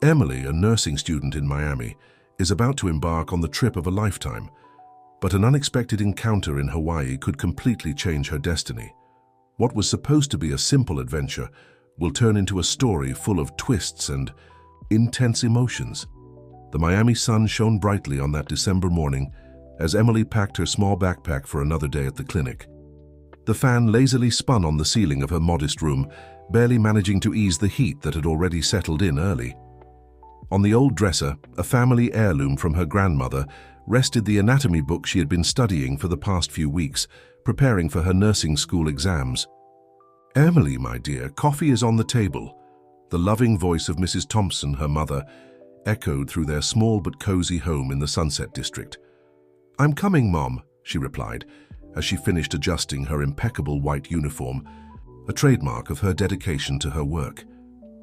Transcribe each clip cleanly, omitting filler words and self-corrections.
Emily, a nursing student in Miami, is about to embark on the trip of a lifetime, but an unexpected encounter in Hawaii could completely change her destiny. What was supposed to be a simple adventure will turn into a story full of twists and intense emotions. The Miami sun shone brightly on that December morning as Emily packed her small backpack for another day at the clinic. The fan lazily spun on the ceiling of her modest room, barely managing to ease the heat that had already settled in early. On the old dresser, a family heirloom from her grandmother, rested the anatomy book she had been studying for the past few weeks, preparing for her nursing school exams. "Emily, my dear, coffee is on the table." The loving voice of Mrs. Thompson, her mother, echoed through their small but cozy home in the Sunset District. "I'm coming, Mom," she replied, as she finished adjusting her impeccable white uniform, a trademark of her dedication to her work.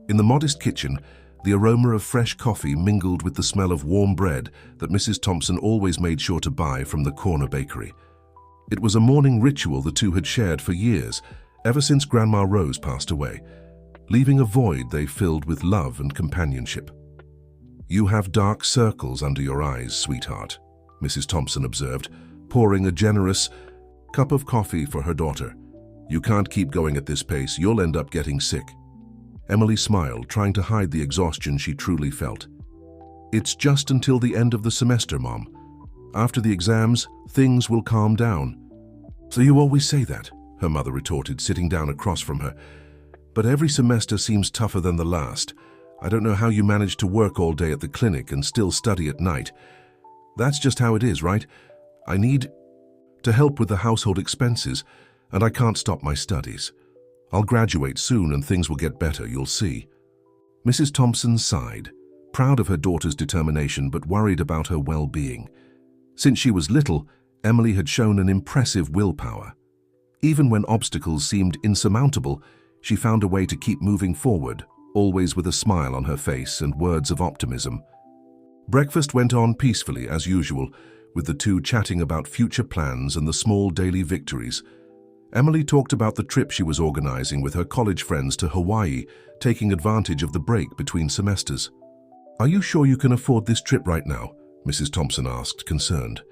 In the modest kitchen, the aroma of fresh coffee mingled with the smell of warm bread that Mrs. Thompson always made sure to buy from the corner bakery. It was a morning ritual the two had shared for years, ever since Grandma Rose passed away, leaving a void they filled with love and companionship. "You have dark circles under your eyes, sweetheart," Mrs. Thompson observed, pouring a generous cup of coffee for her daughter. "You can't keep going at this pace, you'll end up getting sick." Emily smiled, trying to hide the exhaustion she truly felt. "It's just until the end of the semester, Mom. After the exams, things will calm down." "So you always say that," her mother retorted, sitting down across from her. "But every semester seems tougher than the last. I don't know how you manage to work all day at the clinic and still study at night. That's just how it is, right? I need to help with the household expenses, and I can't stop my studies. I'll graduate soon and things will get better, you'll see." Mrs. Thompson sighed, proud of her daughter's determination but worried about her well-being. Since she was little, Emily had shown an impressive willpower. Even when obstacles seemed insurmountable, she found a way to keep moving forward, always with a smile on her face and words of optimism. Breakfast went on peacefully as usual, with the two chatting about future plans and the small daily victories. Emily talked about the trip she was organizing with her college friends to Hawaii, taking advantage of the break between semesters. "Are you sure you can afford this trip right now?" Mrs. Thompson asked, concerned.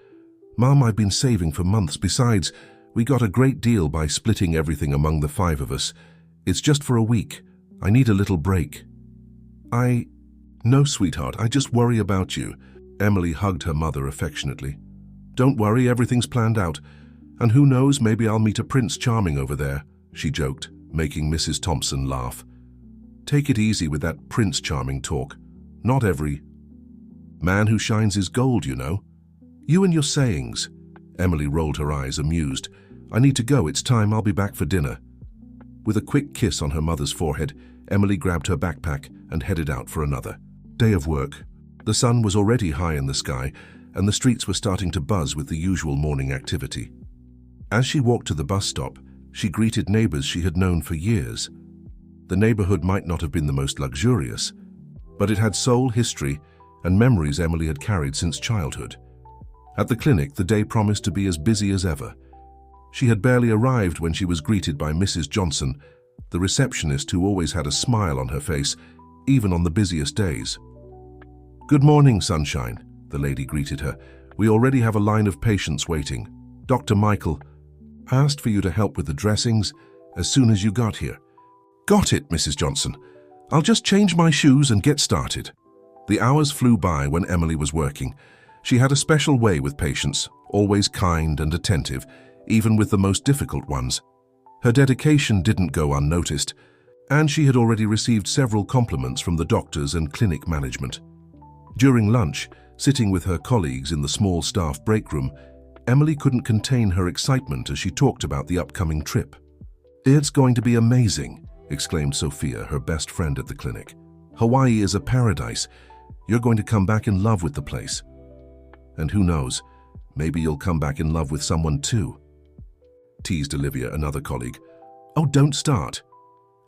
"Mom, I've been saving for months. Besides, we got a great deal by splitting everything among the 5 of us. It's just for a week. I need a little break." "No, sweetheart, I just worry about you." Emily hugged her mother affectionately. "Don't worry, everything's planned out. And who knows, maybe I'll meet a Prince Charming over there," she joked, making Mrs. Thompson laugh. "Take it easy with that Prince Charming talk. Not every man who shines is gold, you know." "You and your sayings." Emily rolled her eyes, amused. "I need to go, it's time, I'll be back for dinner." With a quick kiss on her mother's forehead, Emily grabbed her backpack and headed out for another day of work. The sun was already high in the sky, and the streets were starting to buzz with the usual morning activity. As she walked to the bus stop, she greeted neighbors she had known for years. The neighborhood might not have been the most luxurious, but it had soul, history, and memories Emily had carried since childhood. At the clinic, the day promised to be as busy as ever. She had barely arrived when she was greeted by Mrs. Johnson, the receptionist who always had a smile on her face, even on the busiest days. "Good morning, Sunshine," the lady greeted her. "We already have a line of patients waiting. Dr. Michael asked for you to help with the dressings as soon as you got here." "Got it, Mrs. Johnson. I'll just change my shoes and get started." The hours flew by when Emily was working. She had a special way with patients, always kind and attentive, even with the most difficult ones. Her dedication didn't go unnoticed, and she had already received several compliments from the doctors and clinic management. During lunch, sitting with her colleagues in the small staff break room, Emily couldn't contain her excitement as she talked about the upcoming trip. "It's going to be amazing," exclaimed Sophia, her best friend at the clinic. "Hawaii is a paradise. You're going to come back in love with the place. And who knows, maybe you'll come back in love with someone too," teased Olivia, another colleague. "Oh, don't start."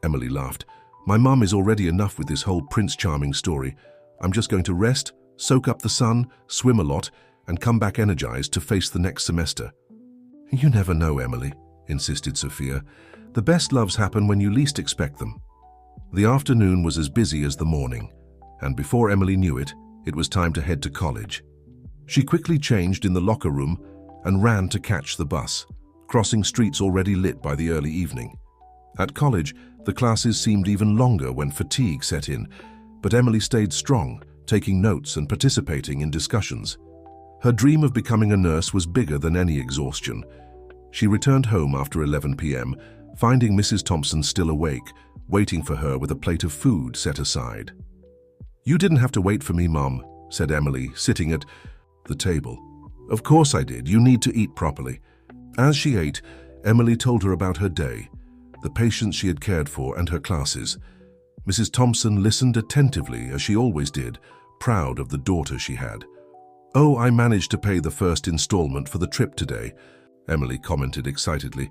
Emily laughed. "My mum is already enough with this whole Prince Charming story. I'm just going to rest, soak up the sun, swim a lot, and come back energized to face the next semester." "You never know, Emily," insisted Sophia. "The best loves happen when you least expect them." The afternoon was as busy as the morning. and before Emily knew it, it was time to head to college. She quickly changed in the locker room and ran to catch the bus, crossing streets already lit by the early evening. At college, the classes seemed even longer when fatigue set in, but Emily stayed strong, taking notes and participating in discussions. Her dream of becoming a nurse was bigger than any exhaustion. She returned home after 11 p.m., finding Mrs. Thompson still awake, waiting for her with a plate of food set aside. "You didn't have to wait for me, Mom," said Emily, sitting at the table. "Of course I did. You need to eat properly." As she ate, Emily told her about her day, the patients she had cared for, and her classes. Mrs. Thompson listened attentively, as she always did, proud of the daughter she had. "Oh, I managed to pay the first installment for the trip today," Emily commented excitedly.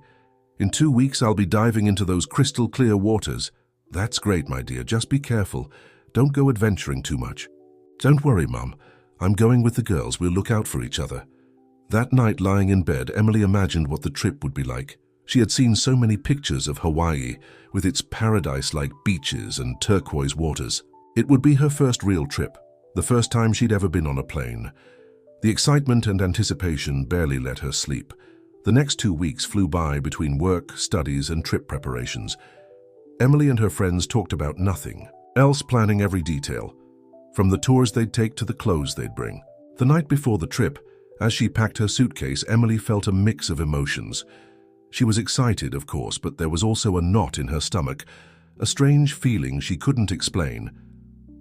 "In 2 weeks I'll be diving into those crystal clear waters." "That's great, my dear. Just be careful. Don't go adventuring too much." "Don't worry, Mum. I'm going with the girls. We'll look out for each other." That night, lying in bed, Emily imagined what the trip would be like. She had seen so many pictures of Hawaii, with its paradise-like beaches and turquoise waters. It would be her first real trip, the first time she'd ever been on a plane. The excitement and anticipation barely let her sleep. The next 2 weeks flew by between work, studies, and trip preparations. Emily and her friends talked about nothing else, planning every detail, from the tours they'd take to the clothes they'd bring. The night before the trip, as she packed her suitcase, Emily felt a mix of emotions. She was excited, of course, but there was also a knot in her stomach, a strange feeling she couldn't explain.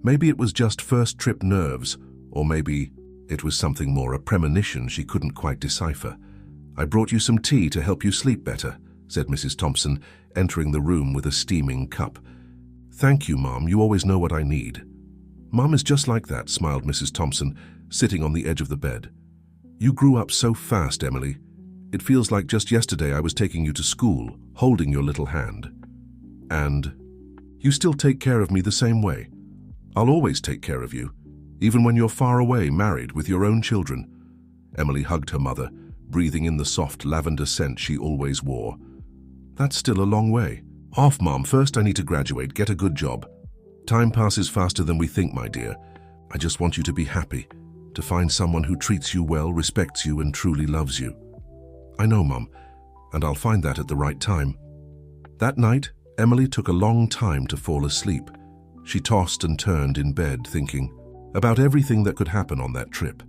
Maybe it was just first trip nerves, or maybe it was something more, a premonition she couldn't quite decipher. "I brought you some tea to help you sleep better," said Mrs. Thompson, entering the room with a steaming cup. "Thank you, Mom. You always know what I need." "Mom is just like that," smiled Mrs. Thompson, sitting on the edge of the bed. "You grew up so fast, Emily. It feels like just yesterday I was taking you to school, holding your little hand. And you still take care of me the same way. I'll always take care of you, even when you're far away, married, with your own children." Emily hugged her mother, breathing in the soft lavender scent she always wore. "That's still a long way off, Mom. First I need to graduate, get a good job. Time passes faster than we think, my dear. I just want you to be happy, to find someone who treats you well, respects you, and truly loves you." "I know, Mom, and I'll find that at the right time." That night, Emily took a long time to fall asleep. She tossed and turned in bed, thinking about everything that could happen on that trip.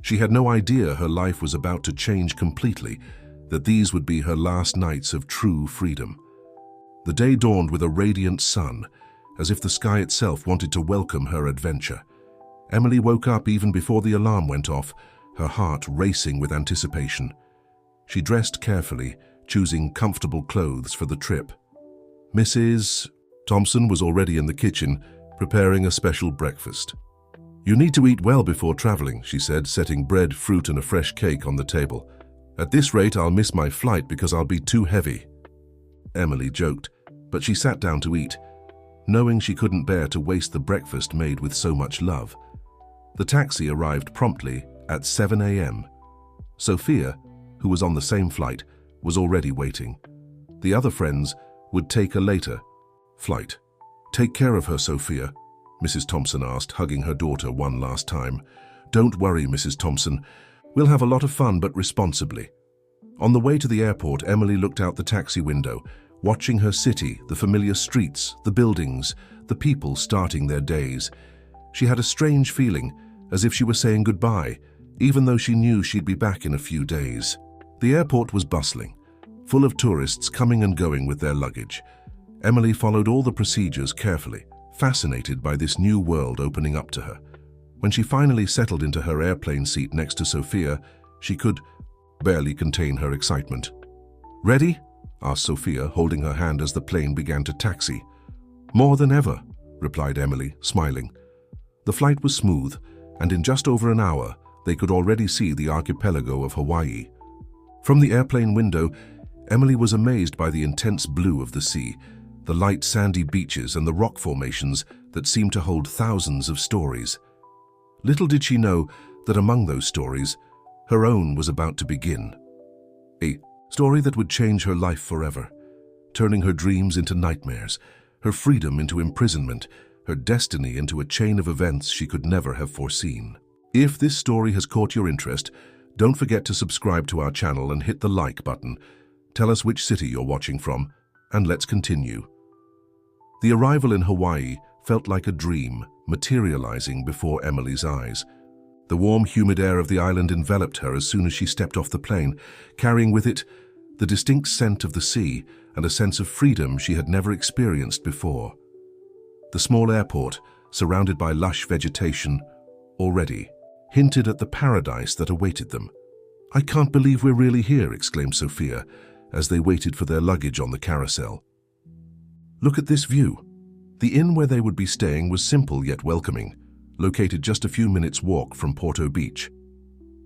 She had no idea her life was about to change completely, that these would be her last nights of true freedom. The day dawned with a radiant sun, as if the sky itself wanted to welcome her adventure. Emily woke up even before the alarm went off, her heart racing with anticipation. She dressed carefully, choosing comfortable clothes for the trip. Mrs. Thompson was already in the kitchen, preparing a special breakfast. "You need to eat well before traveling," she said, setting bread, fruit, and a fresh cake on the table. "At this rate, I'll miss my flight because I'll be too heavy." Emily joked, but she sat down to eat, knowing she couldn't bear to waste the breakfast made with so much love. The taxi arrived promptly at 7 a.m. Sophia, who was on the same flight, was already waiting. The other friends would take a later flight. "Take care of her, Sophia," Mrs. Thompson asked, hugging her daughter one last time. "Don't worry, Mrs. Thompson. We'll have a lot of fun, but responsibly." On the way to the airport, Emily looked out the taxi window, watching her city, the familiar streets, the buildings, the people starting their days. She had a strange feeling, as if she were saying goodbye, even though she knew she'd be back in a few days. The airport was bustling, full of tourists coming and going with their luggage. Emily followed all the procedures carefully, fascinated by this new world opening up to her. When she finally settled into her airplane seat next to Sophia, she could barely contain her excitement. "Ready?" asked Sophia, holding her hand as the plane began to taxi. "More than ever," replied Emily, smiling. The flight was smooth, and in just over an hour, they could already see the archipelago of Hawaii. From the airplane window, Emily was amazed by the intense blue of the sea, the light sandy beaches, and the rock formations that seemed to hold thousands of stories. Little did she know that among those stories, her own was about to begin. A story that would change her life forever, turning her dreams into nightmares, her freedom into imprisonment, her destiny into a chain of events she could never have foreseen. If this story has caught your interest, don't forget to subscribe to our channel and hit the like button. Tell us which city you're watching from, and let's continue. The arrival in Hawaii felt like a dream, materializing before Emily's eyes. The warm, humid air of the island enveloped her as soon as she stepped off the plane, carrying with it the distinct scent of the sea and a sense of freedom she had never experienced before. The small airport, surrounded by lush vegetation, already hinted at the paradise that awaited them. "I can't believe we're really here," exclaimed Sophia as they waited for their luggage on the carousel. "Look at this view." The inn where they would be staying was simple yet welcoming, located just a few minutes' walk from Porto Beach.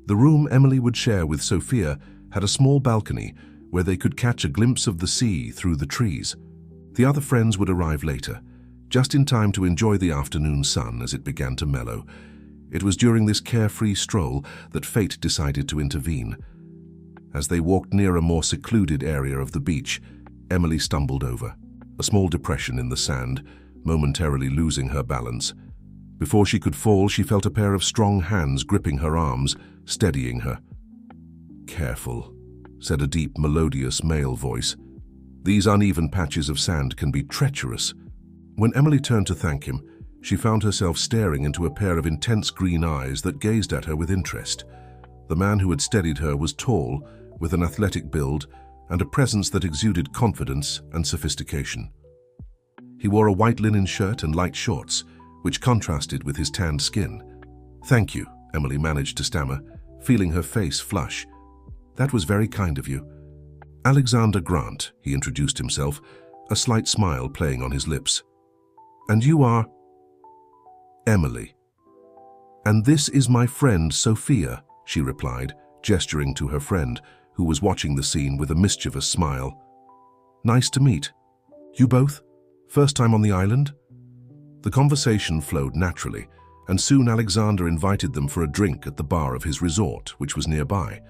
The room Emily would share with Sophia had a small balcony where they could catch a glimpse of the sea through the trees. The other friends would arrive later, just in time to enjoy the afternoon sun as it began to mellow. It was during this carefree stroll that fate decided to intervene. As they walked near a more secluded area of the beach, Emily stumbled over a small depression in the sand, momentarily losing her balance. Before she could fall, she felt a pair of strong hands gripping her arms, steadying her. "Careful," said a deep, melodious male voice. "These uneven patches of sand can be treacherous." When Emily turned to thank him, she found herself staring into a pair of intense green eyes that gazed at her with interest. The man who had steadied her was tall, with an athletic build and a presence that exuded confidence and sophistication. He wore a white linen shirt and light shorts, which contrasted with his tanned skin. "Thank you," Emily managed to stammer, feeling her face flush. "That was very kind of you." "Alexander Grant," he introduced himself, a slight smile playing on his lips. "And you are?" "Emily." "And this is my friend Sophia," she replied, gesturing to her friend, who was watching the scene with a mischievous smile. "Nice to meet. You both? First time on the island?" The conversation flowed naturally, and soon Alexander invited them for a drink at the bar of his resort, which was nearby.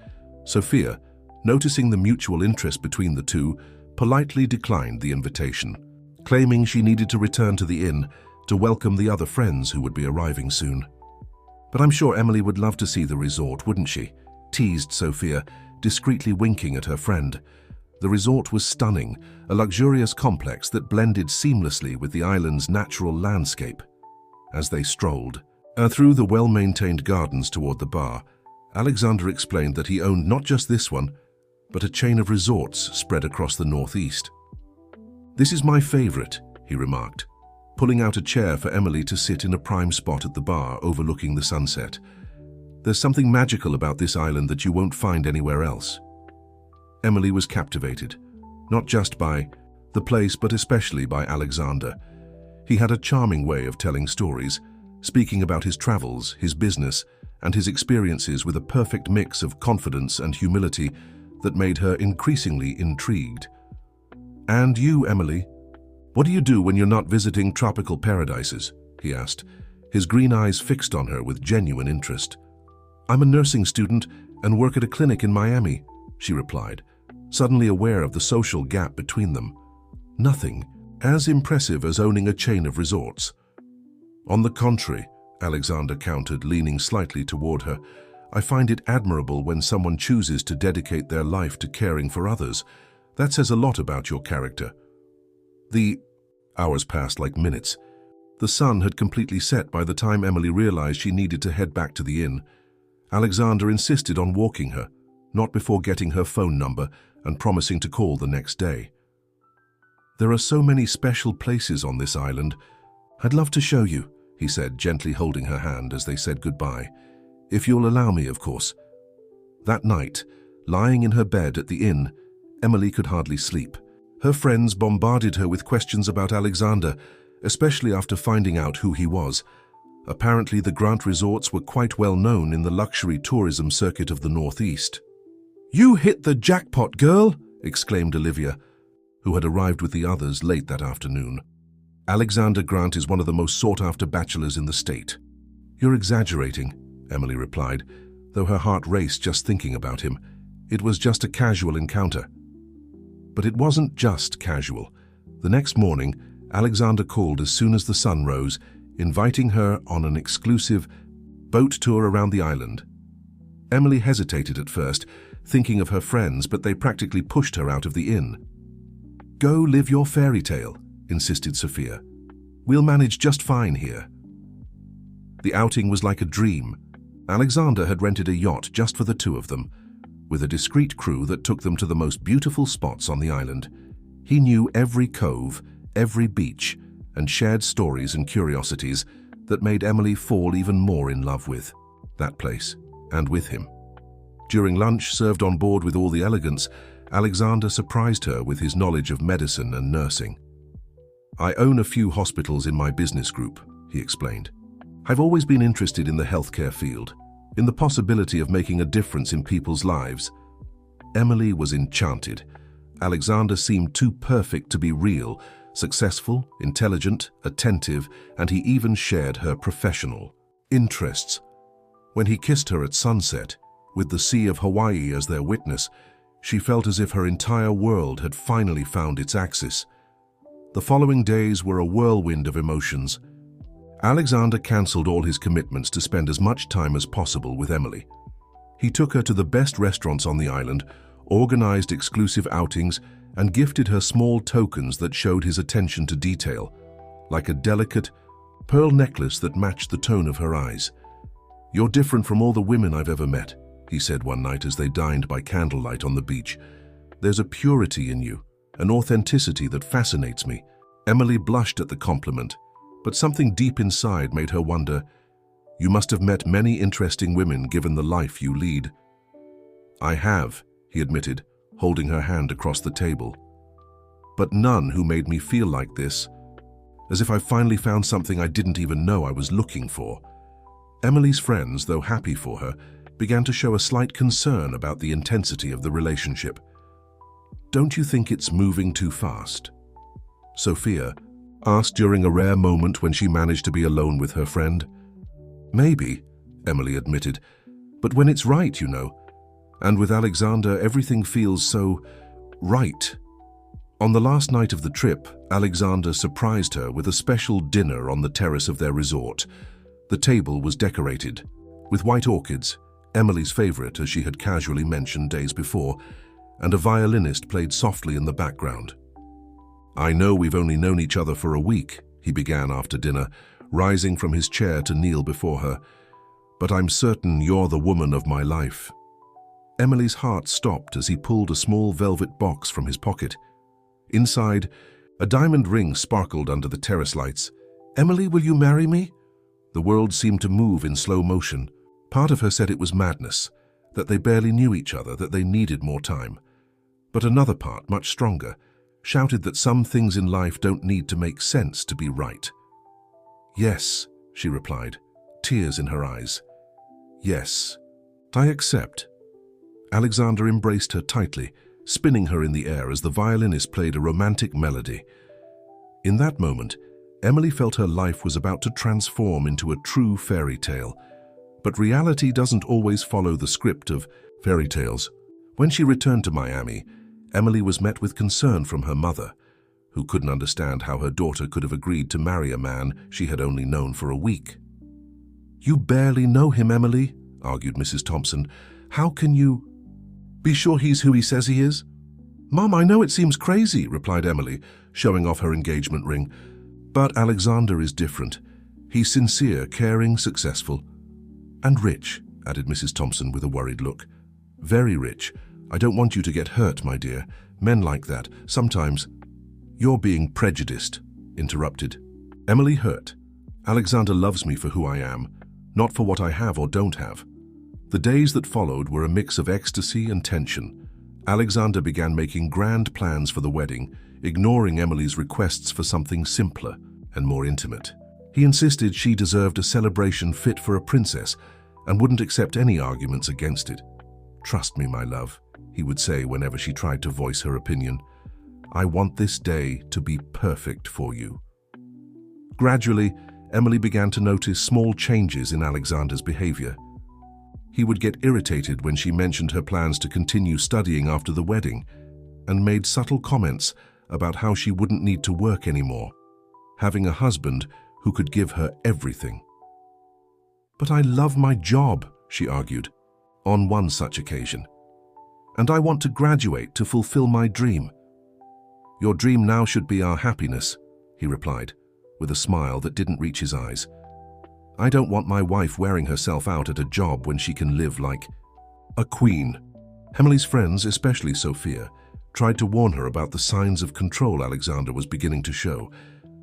Sophia, noticing the mutual interest between the two, politely declined the invitation, claiming she needed to return to the inn to welcome the other friends who would be arriving soon. "But I'm sure Emily would love to see the resort, wouldn't she?" teased Sophia, discreetly winking at her friend. The resort was stunning, a luxurious complex that blended seamlessly with the island's natural landscape. As they strolled through the well-maintained gardens toward the bar, Alexander explained that he owned not just this one, but a chain of resorts spread across the northeast. "This is my favorite," he remarked, pulling out a chair for Emily to sit in a prime spot at the bar overlooking the sunset. "There's something magical about this island that you won't find anywhere else." Emily was captivated, not just by the place but especially by Alexander. He had a charming way of telling stories, speaking about his travels, his business, and his experiences with a perfect mix of confidence and humility that made her increasingly intrigued. "And you, Emily? What do you do when you're not visiting tropical paradises?" he asked, his green eyes fixed on her with genuine interest. "I'm a nursing student and work at a clinic in Miami," she replied, suddenly aware of the social gap between them. "Nothing as impressive as owning a chain of resorts." "On the contrary," Alexander countered, leaning slightly toward her, "I find it admirable when someone chooses to dedicate their life to caring for others. That says a lot about your character." The hours passed like minutes. The sun had completely set by the time Emily realized she needed to head back to the inn. Alexander insisted on walking her, not before getting her phone number and promising to call the next day. "There are so many special places on this island. I'd love to show you," he said, gently holding her hand as they said goodbye. "If you'll allow me, of course." That night, lying in her bed at the inn, Emily could hardly sleep. Her friends bombarded her with questions about Alexander, especially after finding out who he was. Apparently, the Grant resorts were quite well known in the luxury tourism circuit of the Northeast. "You hit the jackpot, girl!" exclaimed Olivia, who had arrived with the others late that afternoon. "Alexander Grant is one of the most sought-after bachelors in the state." "You're exaggerating," Emily replied, though her heart raced just thinking about him. It was just a casual encounter. But it wasn't just casual. The next morning, Alexander called as soon as the sun rose, inviting her on an exclusive boat tour around the island. Emily hesitated at first, thinking of her friends, but they practically pushed her out of the inn. "Go live your fairy tale," insisted Sophia. "We'll manage just fine here." The outing was like a dream. Alexander had rented a yacht just for the two of them, with a discreet crew that took them to the most beautiful spots on the island. He knew every cove, every beach, and shared stories and curiosities that made Emily fall even more in love with that place and with him. During lunch, served on board with all the elegance, Alexander surprised her with his knowledge of medicine and nursing. "I own a few hospitals in my business group," he explained. "I've always been interested in the healthcare field, in the possibility of making a difference in people's lives." Emily was enchanted. Alexander seemed too perfect to be real, successful, intelligent, attentive, and he even shared her professional interests. When he kissed her at sunset, with the Sea of Hawaii as their witness, she felt as if her entire world had finally found its axis. The following days were a whirlwind of emotions. Alexander cancelled all his commitments to spend as much time as possible with Emily. He took her to the best restaurants on the island, organized exclusive outings, and gifted her small tokens that showed his attention to detail, like a delicate pearl necklace that matched the tone of her eyes. "You're different from all the women I've ever met," he said one night as they dined by candlelight on the beach. "There's a purity in you, an authenticity that fascinates me." Emily blushed at the compliment, but something deep inside made her wonder, "You must have met many interesting women given the life you lead." "I have," he admitted, holding her hand across the table. "But none who made me feel like this, as if I finally found something I didn't even know I was looking for." Emily's friends, though happy for her, began to show a slight concern about the intensity of the relationship. "Don't you think it's moving too fast?" Sophia asked during a rare moment when she managed to be alone with her friend. "Maybe," Emily admitted, "but when it's right, you know. And with Alexander, everything feels so right." On the last night of the trip, Alexander surprised her with a special dinner on the terrace of their resort. The table was decorated with white orchids, Emily's favorite as she had casually mentioned days before, and a violinist played softly in the background. "I know we've only known each other for a week," he began after dinner, rising from his chair to kneel before her, "but I'm certain you're the woman of my life." Emily's heart stopped as he pulled a small velvet box from his pocket. Inside, a diamond ring sparkled under the terrace lights. "Emily, will you marry me?" The world seemed to move in slow motion. Part of her said it was madness, that they barely knew each other, that they needed more time. But another part, much stronger, shouted that some things in life don't need to make sense to be right. "Yes," she replied, tears in her eyes. "Yes, I accept." Alexander embraced her tightly, spinning her in the air as the violinist played a romantic melody. In that moment, Emily felt her life was about to transform into a true fairy tale. But reality doesn't always follow the script of fairy tales. When she returned to Miami, Emily was met with concern from her mother, who couldn't understand how her daughter could have agreed to marry a man she had only known for a week. "You barely know him, Emily," argued Mrs. Thompson. "How can you be sure he's who he says he is?" "Mom, I know it seems crazy," replied Emily, showing off her engagement ring. "But Alexander is different. He's sincere, caring, successful. And rich," added Mrs. Thompson with a worried look. "Very rich. I don't want you to get hurt, my dear. Men like that, sometimes—" "You're being prejudiced," interrupted. Emily hurt. "Alexander loves me for who I am, not for what I have or don't have." The days that followed were a mix of ecstasy and tension. Alexander began making grand plans for the wedding, ignoring Emily's requests for something simpler and more intimate. He insisted she deserved a celebration fit for a princess and wouldn't accept any arguments against it. "Trust me, my love," he would say whenever she tried to voice her opinion. "I want this day to be perfect for you." Gradually, Emily began to notice small changes in Alexander's behavior. He would get irritated when she mentioned her plans to continue studying after the wedding, and made subtle comments about how she wouldn't need to work anymore. having a husband who could give her everything. "But I love my job," she argued, on one such occasion. "And I want to graduate to fulfill my dream." "Your dream now should be our happiness," he replied, with a smile that didn't reach his eyes. "I don't want my wife wearing herself out at a job when she can live like a queen." Emily's friends, especially Sophia, tried to warn her about the signs of control Alexander was beginning to show,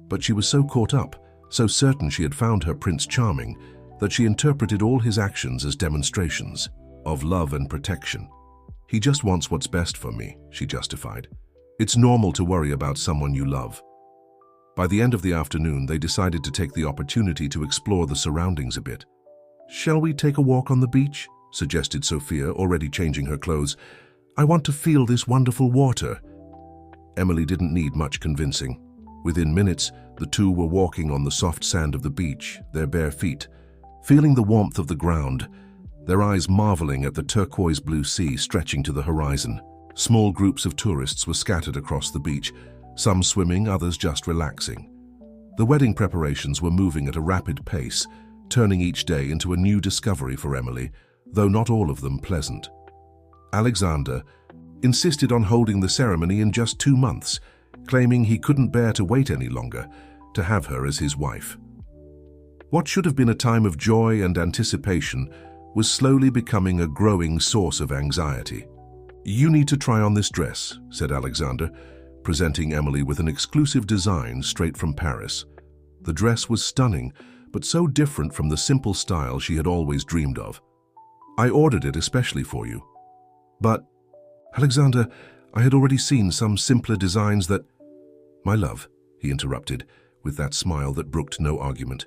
but she was so caught up, so certain she had found her Prince Charming, that she interpreted all his actions as demonstrations of love and protection. "He just wants what's best for me," she justified. "It's normal to worry about someone you love." By the end of the afternoon, they decided to take the opportunity to explore the surroundings a bit. "Shall we take a walk on the beach?" suggested Sophia, already changing her clothes. "I want to feel this wonderful water." Emily didn't need much convincing. Within minutes, the two were walking on the soft sand of the beach, their bare feet, feeling the warmth of the ground, their eyes marveling at the turquoise blue sea stretching to the horizon. Small groups of tourists were scattered across the beach, some swimming, others just relaxing. The wedding preparations were moving at a rapid pace, turning each day into a new discovery for Emily, though not all of them pleasant. Alexander insisted on holding the ceremony in just 2 months, claiming he couldn't bear to wait any longer to have her as his wife. What should have been a time of joy and anticipation was slowly becoming a growing source of anxiety. "You need to try on this dress," said Alexander, presenting Emily with an exclusive design straight from Paris. The dress was stunning, but so different from the simple style she had always dreamed of. "I ordered it especially for you." "But, Alexander, I had already seen some simpler designs that—" "My love," he interrupted, with that smile that brooked no argument,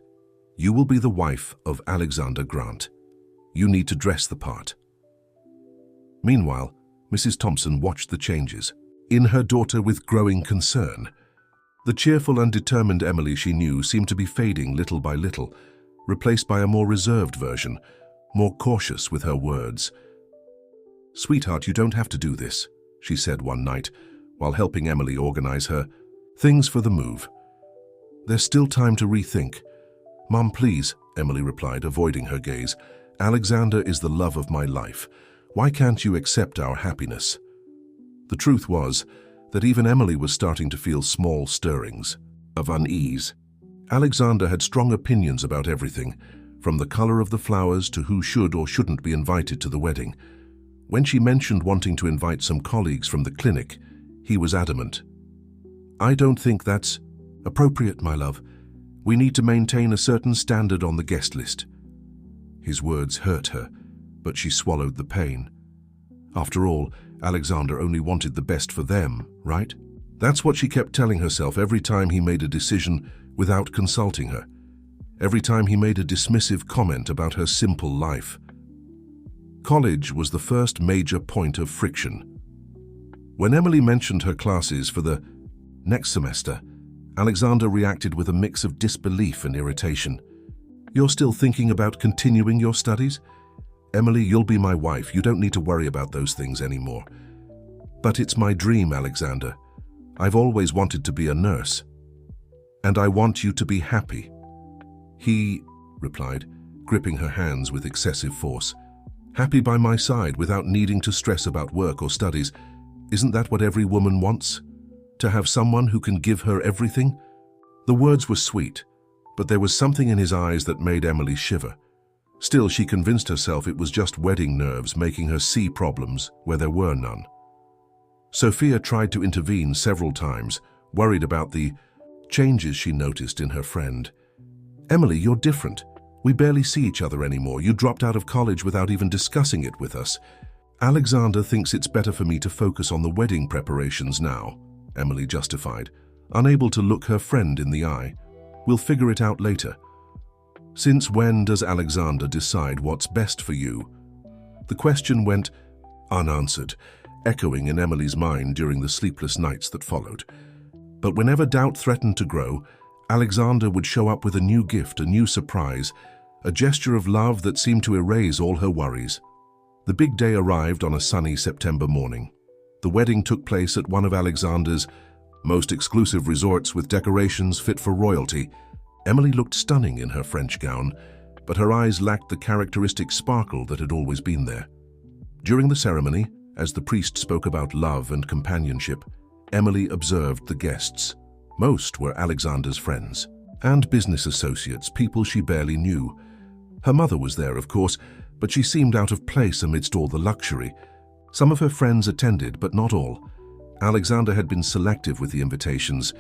"you will be the wife of Alexander Grant. You need to dress the part." Meanwhile, Mrs. Thompson watched the changes in her daughter with growing concern. The cheerful and determined Emily she knew seemed to be fading little by little, replaced by a more reserved version, more cautious with her words. "Sweetheart, you don't have to do this," she said one night, while helping Emily organize her things for the move. "There's still time to rethink." "Mom, please," Emily replied, avoiding her gaze. "Alexander is the love of my life. Why can't you accept our happiness?" The truth was that even Emily was starting to feel small stirrings of unease. Alexander had strong opinions about everything, from the color of the flowers to who should or shouldn't be invited to the wedding. When she mentioned wanting to invite some colleagues from the clinic, he was adamant. "I don't think that's appropriate, my love. We need to maintain a certain standard on the guest list." His words hurt her, but she swallowed the pain. After all, Alexander only wanted the best for them, right? That's what she kept telling herself every time he made a decision without consulting her, every time he made a dismissive comment about her simple life. College was the first major point of friction. When Emily mentioned her classes for the next semester, Alexander reacted with a mix of disbelief and irritation. "You're still thinking about continuing your studies? Emily, you'll be my wife. You don't need to worry about those things anymore." "But it's my dream, Alexander. I've always wanted to be a nurse. And I want you to be happy." He replied, gripping her hands with excessive force. "Happy by my side without needing to stress about work or studies. Isn't that what every woman wants? To have someone who can give her everything?" The words were sweet, but there was something in his eyes that made Emily shiver. Still, she convinced herself it was just wedding nerves making her see problems where there were none. Sophia tried to intervene several times, worried about the changes she noticed in her friend. "Emily, you're different. We barely see each other anymore. You dropped out of college without even discussing it with us." "Alexander thinks it's better for me to focus on the wedding preparations now," Emily justified, unable to look her friend in the eye. "We'll figure it out later." "Since when does Alexander decide what's best for you?" The question went unanswered, echoing in Emily's mind during the sleepless nights that followed. But whenever doubt threatened to grow, Alexander would show up with a new gift, a new surprise, a gesture of love that seemed to erase all her worries. The big day arrived on a sunny September morning. The wedding took place at one of Alexander's most exclusive resorts with decorations fit for royalty. Emily looked stunning in her French gown, but her eyes lacked the characteristic sparkle that had always been there. During the ceremony, as the priest spoke about love and companionship, Emily observed the guests. Most were Alexander's friends and business associates, people she barely knew. Her mother was there, of course, but she seemed out of place amidst all the luxury. Some of her friends attended, but not all. Alexander had been selective with the invitations.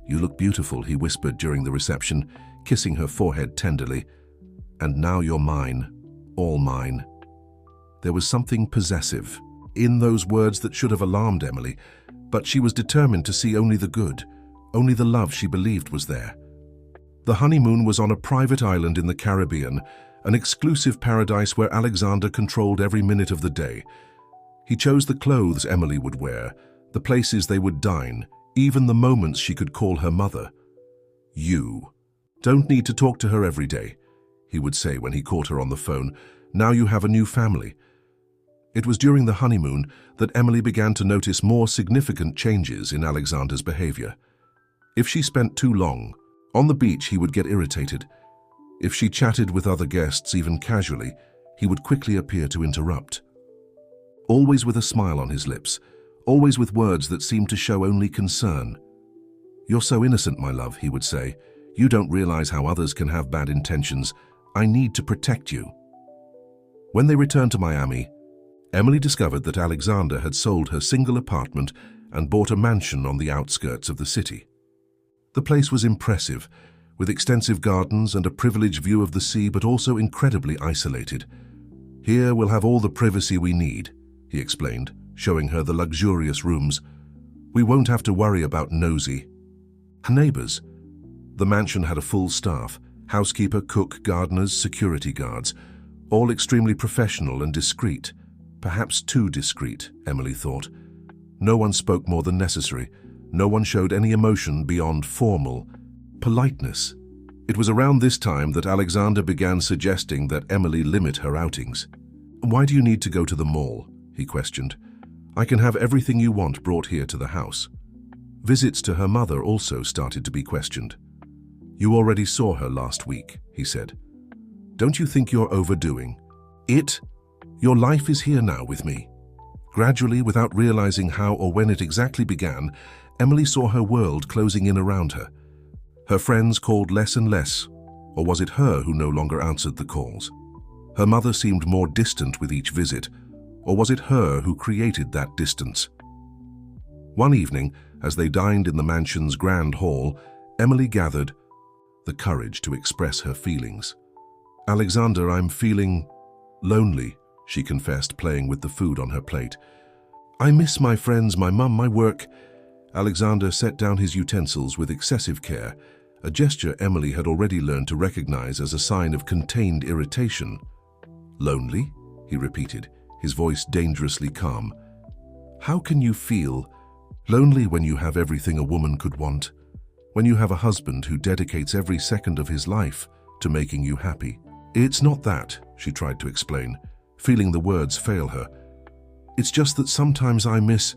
"You look beautiful," he whispered during the reception, kissing her forehead tenderly. "And now you're mine, all mine." There was something possessive in those words that should have alarmed Emily, but she was determined to see only the good, only the love she believed was there. The honeymoon was on a private island in the Caribbean, an exclusive paradise where Alexander controlled every minute of the day. He chose the clothes Emily would wear, the places they would dine, even the moments she could call her mother. "You don't need to talk to her every day," he would say when he caught her on the phone. "Now you have a new family." It was during the honeymoon that Emily began to notice more significant changes in Alexander's behavior. If she spent too long on the beach, he would get irritated. If she chatted with other guests, even casually, he would quickly appear to interrupt. Always with a smile on his lips, always with words that seemed to show only concern. "You're so innocent, my love," he would say. "You don't realize how others can have bad intentions. I need to protect you." When they returned to Miami, Emily discovered that Alexander had sold her single apartment and bought a mansion on the outskirts of the city. The place was impressive, with extensive gardens and a privileged view of the sea, but also incredibly isolated. "Here we'll have all the privacy we need," he explained, showing her the luxurious rooms. "We won't have to worry about nosy neighbors." The mansion had a full staff: housekeeper, cook, gardeners, security guards, all extremely professional and discreet. Perhaps too discreet, Emily thought. No one spoke more than necessary. No one showed any emotion beyond formal politeness. It was around this time that Alexander began suggesting that Emily limit her outings. "Why do you need to go to the mall?" he questioned. "I can have everything you want brought here to the house." Visits to her mother also started to be questioned. "You already saw her last week," he said. "Don't you think you're overdoing it? Your life is here now with me." Gradually, without realizing how or when it exactly began, Emily saw her world closing in around her. Her friends called less and less, or was it her who no longer answered the calls? Her mother seemed more distant with each visit, or was it her who created that distance? One evening, as they dined in the mansion's grand hall, Emily gathered the courage to express her feelings. "Alexander, I'm feeling lonely," she confessed, playing with the food on her plate. "I miss my friends, my mum, my work." Alexander set down his utensils with excessive care, a gesture Emily had already learned to recognize as a sign of contained irritation. "Lonely?" he repeated, his voice dangerously calm. "How can you feel lonely when you have everything a woman could want? When you have a husband who dedicates every second of his life to making you happy?" "It's not that," she tried to explain, feeling the words fail her. "It's just that sometimes I miss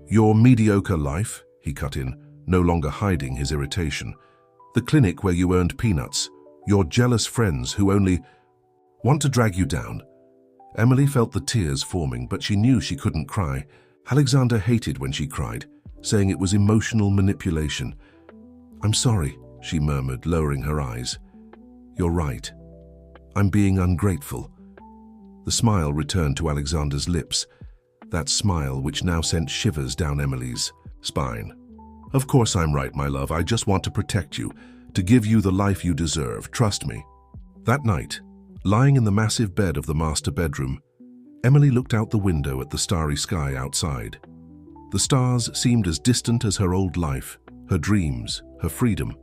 your mediocre life," he cut in, no longer hiding his irritation. "The clinic where you earned peanuts, your jealous friends who only want to drag you down." Emily felt the tears forming, but she knew she couldn't cry. Alexander hated when she cried, saying it was emotional manipulation. "I'm sorry," she murmured, lowering her eyes. "You're right. I'm being ungrateful." The smile returned to Alexander's lips, that smile which now sent shivers down Emily's spine. "Of course I'm right, my love. I just want to protect you, to give you the life you deserve. Trust me." That night, lying in the massive bed of the master bedroom, Emily looked out the window at the starry sky outside. The stars seemed as distant as her old life, her dreams, her freedom.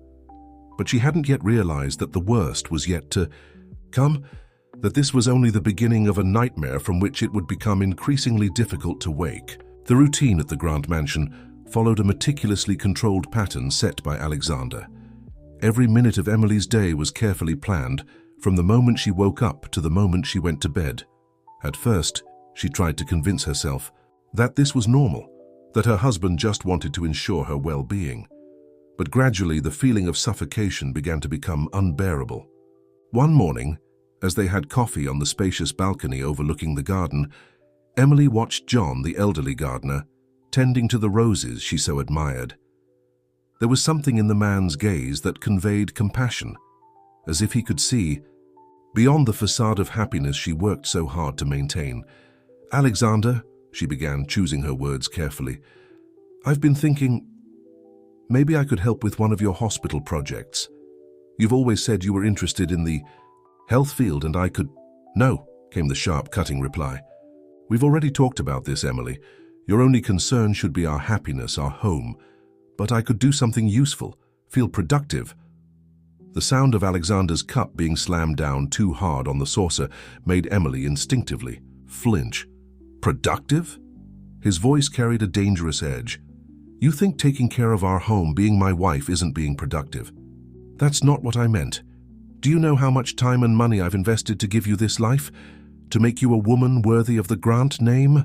But she hadn't yet realized that the worst was yet to come, that this was only the beginning of a nightmare from which it would become increasingly difficult to wake. The routine at the Grant Mansion followed a meticulously controlled pattern set by Alexander. Every minute of Emily's day was carefully planned, from the moment she woke up to the moment she went to bed. At first, she tried to convince herself that this was normal, that her husband just wanted to ensure her well-being. But gradually the feeling of suffocation began to become unbearable. One morning, as they had coffee on the spacious balcony overlooking the garden, Emily watched John, the elderly gardener, tending to the roses she so admired. There was something in the man's gaze that conveyed compassion, as if he could see, beyond the facade of happiness she worked so hard to maintain. "Alexander," she began, choosing her words carefully, "I've been thinking, maybe I could help with one of your hospital projects. You've always said you were interested in the health field and I could—" "No," came the sharp, cutting reply. "We've already talked about this, Emily. Your only concern should be our happiness, our home. But I could do something useful, feel productive." The sound of Alexander's cup being slammed down too hard on the saucer made Emily instinctively flinch. "Productive?" His voice carried a dangerous edge. "You think taking care of our home, being my wife, isn't being productive? That's not what I meant. Do you know how much time and money I've invested to give you this life? To make you a woman worthy of the Grant name?"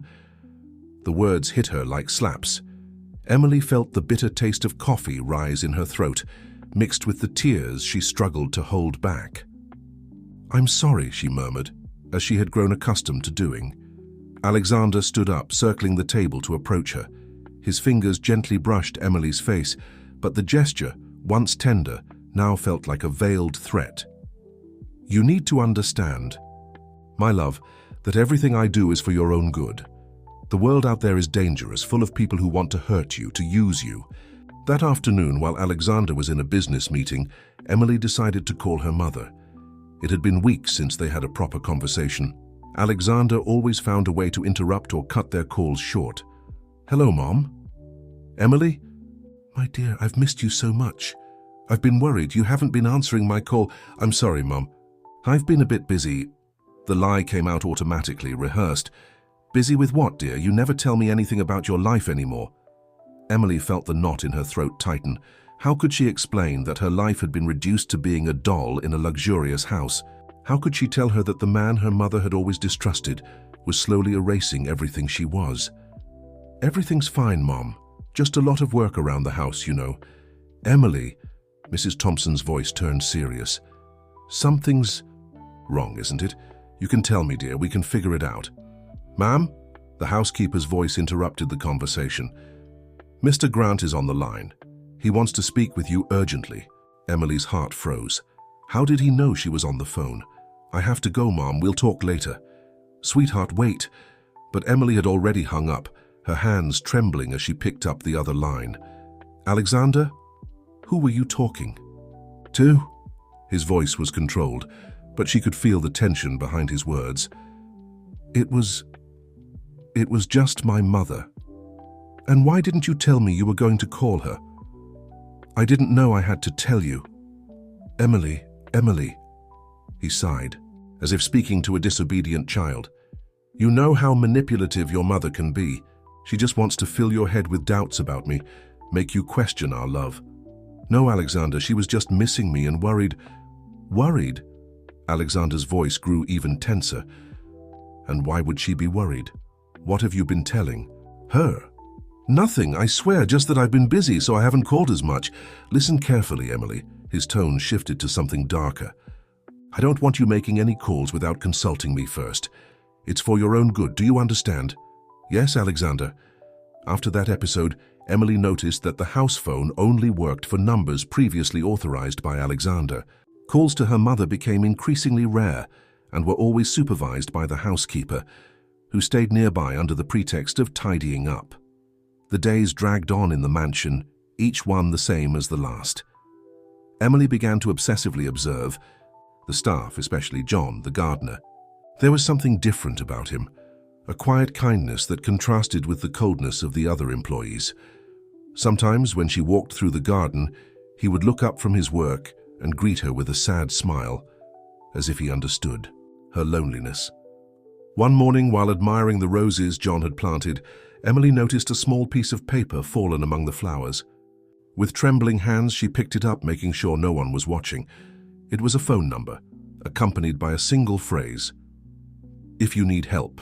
The words hit her like slaps. Emily felt the bitter taste of coffee rise in her throat, mixed with the tears she struggled to hold back. "I'm sorry," she murmured, as she had grown accustomed to doing. Alexander stood up, circling the table to approach her. His fingers gently brushed Emily's face, but the gesture, once tender, now felt like a veiled threat. "You need to understand, my love, that everything I do is for your own good. The world out there is dangerous, full of people who want to hurt you, to use you." That afternoon, while Alexander was in a business meeting, Emily decided to call her mother. It had been weeks since they had a proper conversation. Alexander always found a way to interrupt or cut their calls short. "Hello, Mom." "Emily?" "My dear, I've missed you so much. I've been worried. You haven't been answering my call." "I'm sorry, Mom. I've been a bit busy." The lie came out automatically, rehearsed. "Busy with what, dear? You never tell me anything about your life anymore." Emily felt the knot in her throat tighten. How could she explain that her life had been reduced to being a doll in a luxurious house? How could she tell her that the man her mother had always distrusted was slowly erasing everything she was? "Everything's fine, Mom. Just a lot of work around the house, you know." "Emily," Mrs. Thompson's voice turned serious. "Something's wrong, isn't it? You can tell me, dear. We can figure it out." "Ma'am?" The housekeeper's voice interrupted the conversation. "Mr. Grant is on the line. He wants to speak with you urgently." Emily's heart froze. How did he know she was on the phone? "I have to go, Mom. We'll talk later." "Sweetheart, wait." But Emily had already hung up, her hands trembling as she picked up the other line. "Alexander? Who were you talking to?" His voice was controlled, but she could feel the tension behind his words. It was just my mother." "And why didn't you tell me you were going to call her?" "I didn't know I had to tell you." "Emily, Emily," he sighed, as if speaking to a disobedient child. "You know how manipulative your mother can be. She just wants to fill your head with doubts about me, make you question our love." "No, Alexander, she was just missing me and worried." "Worried?" Alexander's voice grew even tenser. "And why would she be worried? What have you been telling her?" "Nothing, I swear, just that I've been busy, so I haven't called as much." "Listen carefully, Emily." His tone shifted to something darker. "I don't want you making any calls without consulting me first. It's for your own good, do you understand?" "Yes, Alexander." After that episode, Emily noticed that the house phone only worked for numbers previously authorized by Alexander. Calls to her mother became increasingly rare and were always supervised by the housekeeper, who stayed nearby under the pretext of tidying up. The days dragged on in the mansion, each one the same as the last. Emily began to obsessively observe the staff, especially John, the gardener. There was something different about him, a quiet kindness that contrasted with the coldness of the other employees. Sometimes, when she walked through the garden, he would look up from his work and greet her with a sad smile, as if he understood her loneliness. One morning, while admiring the roses John had planted, Emily noticed a small piece of paper fallen among the flowers. With trembling hands, she picked it up, making sure no one was watching. It was a phone number, accompanied by a single phrase: "If you need help."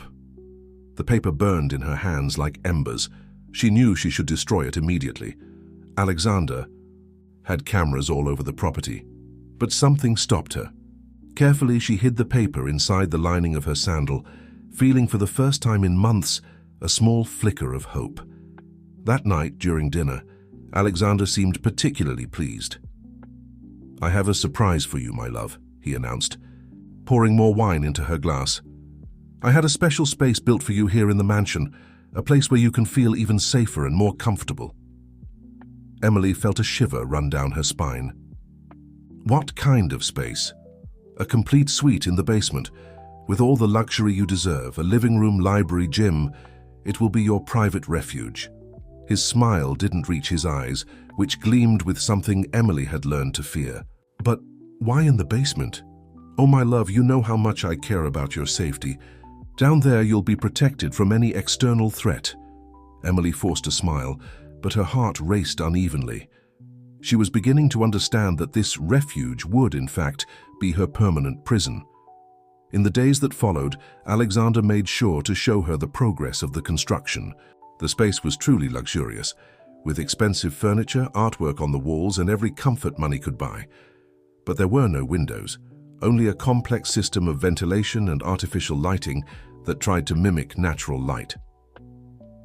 The paper burned in her hands like embers, She knew she should destroy it immediately. Alexander had cameras all over the property, but something stopped her. Carefully, she hid the paper inside the lining of her sandal, feeling for the first time in months a small flicker of hope. That night, during dinner, Alexander seemed particularly pleased. "I have a surprise for you, my love," he announced, pouring more wine into her glass. "I had a special space built for you here in the mansion, a place where you can feel even safer and more comfortable." Emily felt a shiver run down her spine. What kind of space? A complete suite in the basement, with all the luxury you deserve, a living room, library, gym. It will be your private refuge. His smile didn't reach his eyes, which gleamed with something Emily had learned to fear. "But why in the basement? Oh, my love, you know how much I care about your safety. Down there you'll be protected from any external threat." Emily forced a smile, but her heart raced unevenly. She was beginning to understand that this refuge would, in fact, be her permanent prison. In the days that followed, Alexander made sure to show her the progress of the construction. The space was truly luxurious, with expensive furniture, artwork on the walls, and every comfort money could buy. But there were no windows, only a complex system of ventilation and artificial lighting that tried to mimic natural light.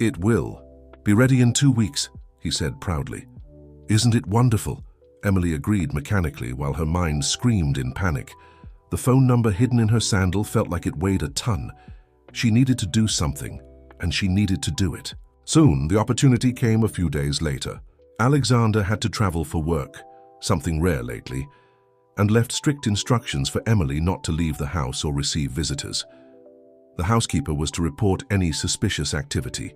"It will be ready in 2 weeks," he said proudly. "Isn't it wonderful?" Emily agreed mechanically while her mind screamed in panic. The phone number hidden in her sandal felt like it weighed a ton. She needed to do something, and she needed to do it. Soon, the opportunity came a few days later. Alexander had to travel for work, something rare lately, and left strict instructions for Emily not to leave the house or receive visitors. The housekeeper was to report any suspicious activity.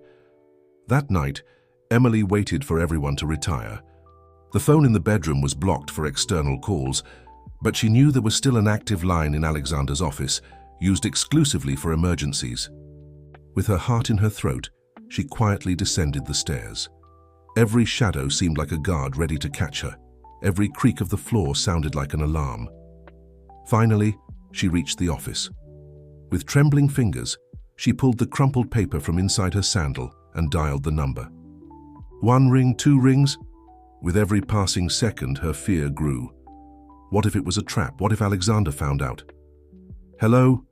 That night, Emily waited for everyone to retire. The phone in the bedroom was blocked for external calls, but she knew there was still an active line in Alexander's office, used exclusively for emergencies. With her heart in her throat, she quietly descended the stairs. Every shadow seemed like a guard ready to catch her. Every creak of the floor sounded like an alarm. Finally, she reached the office. With trembling fingers, she pulled the crumpled paper from inside her sandal and dialed the number. 1 ring, 2 rings. With every passing second, her fear grew. What if it was a trap? What if Alexander found out? "Hello?"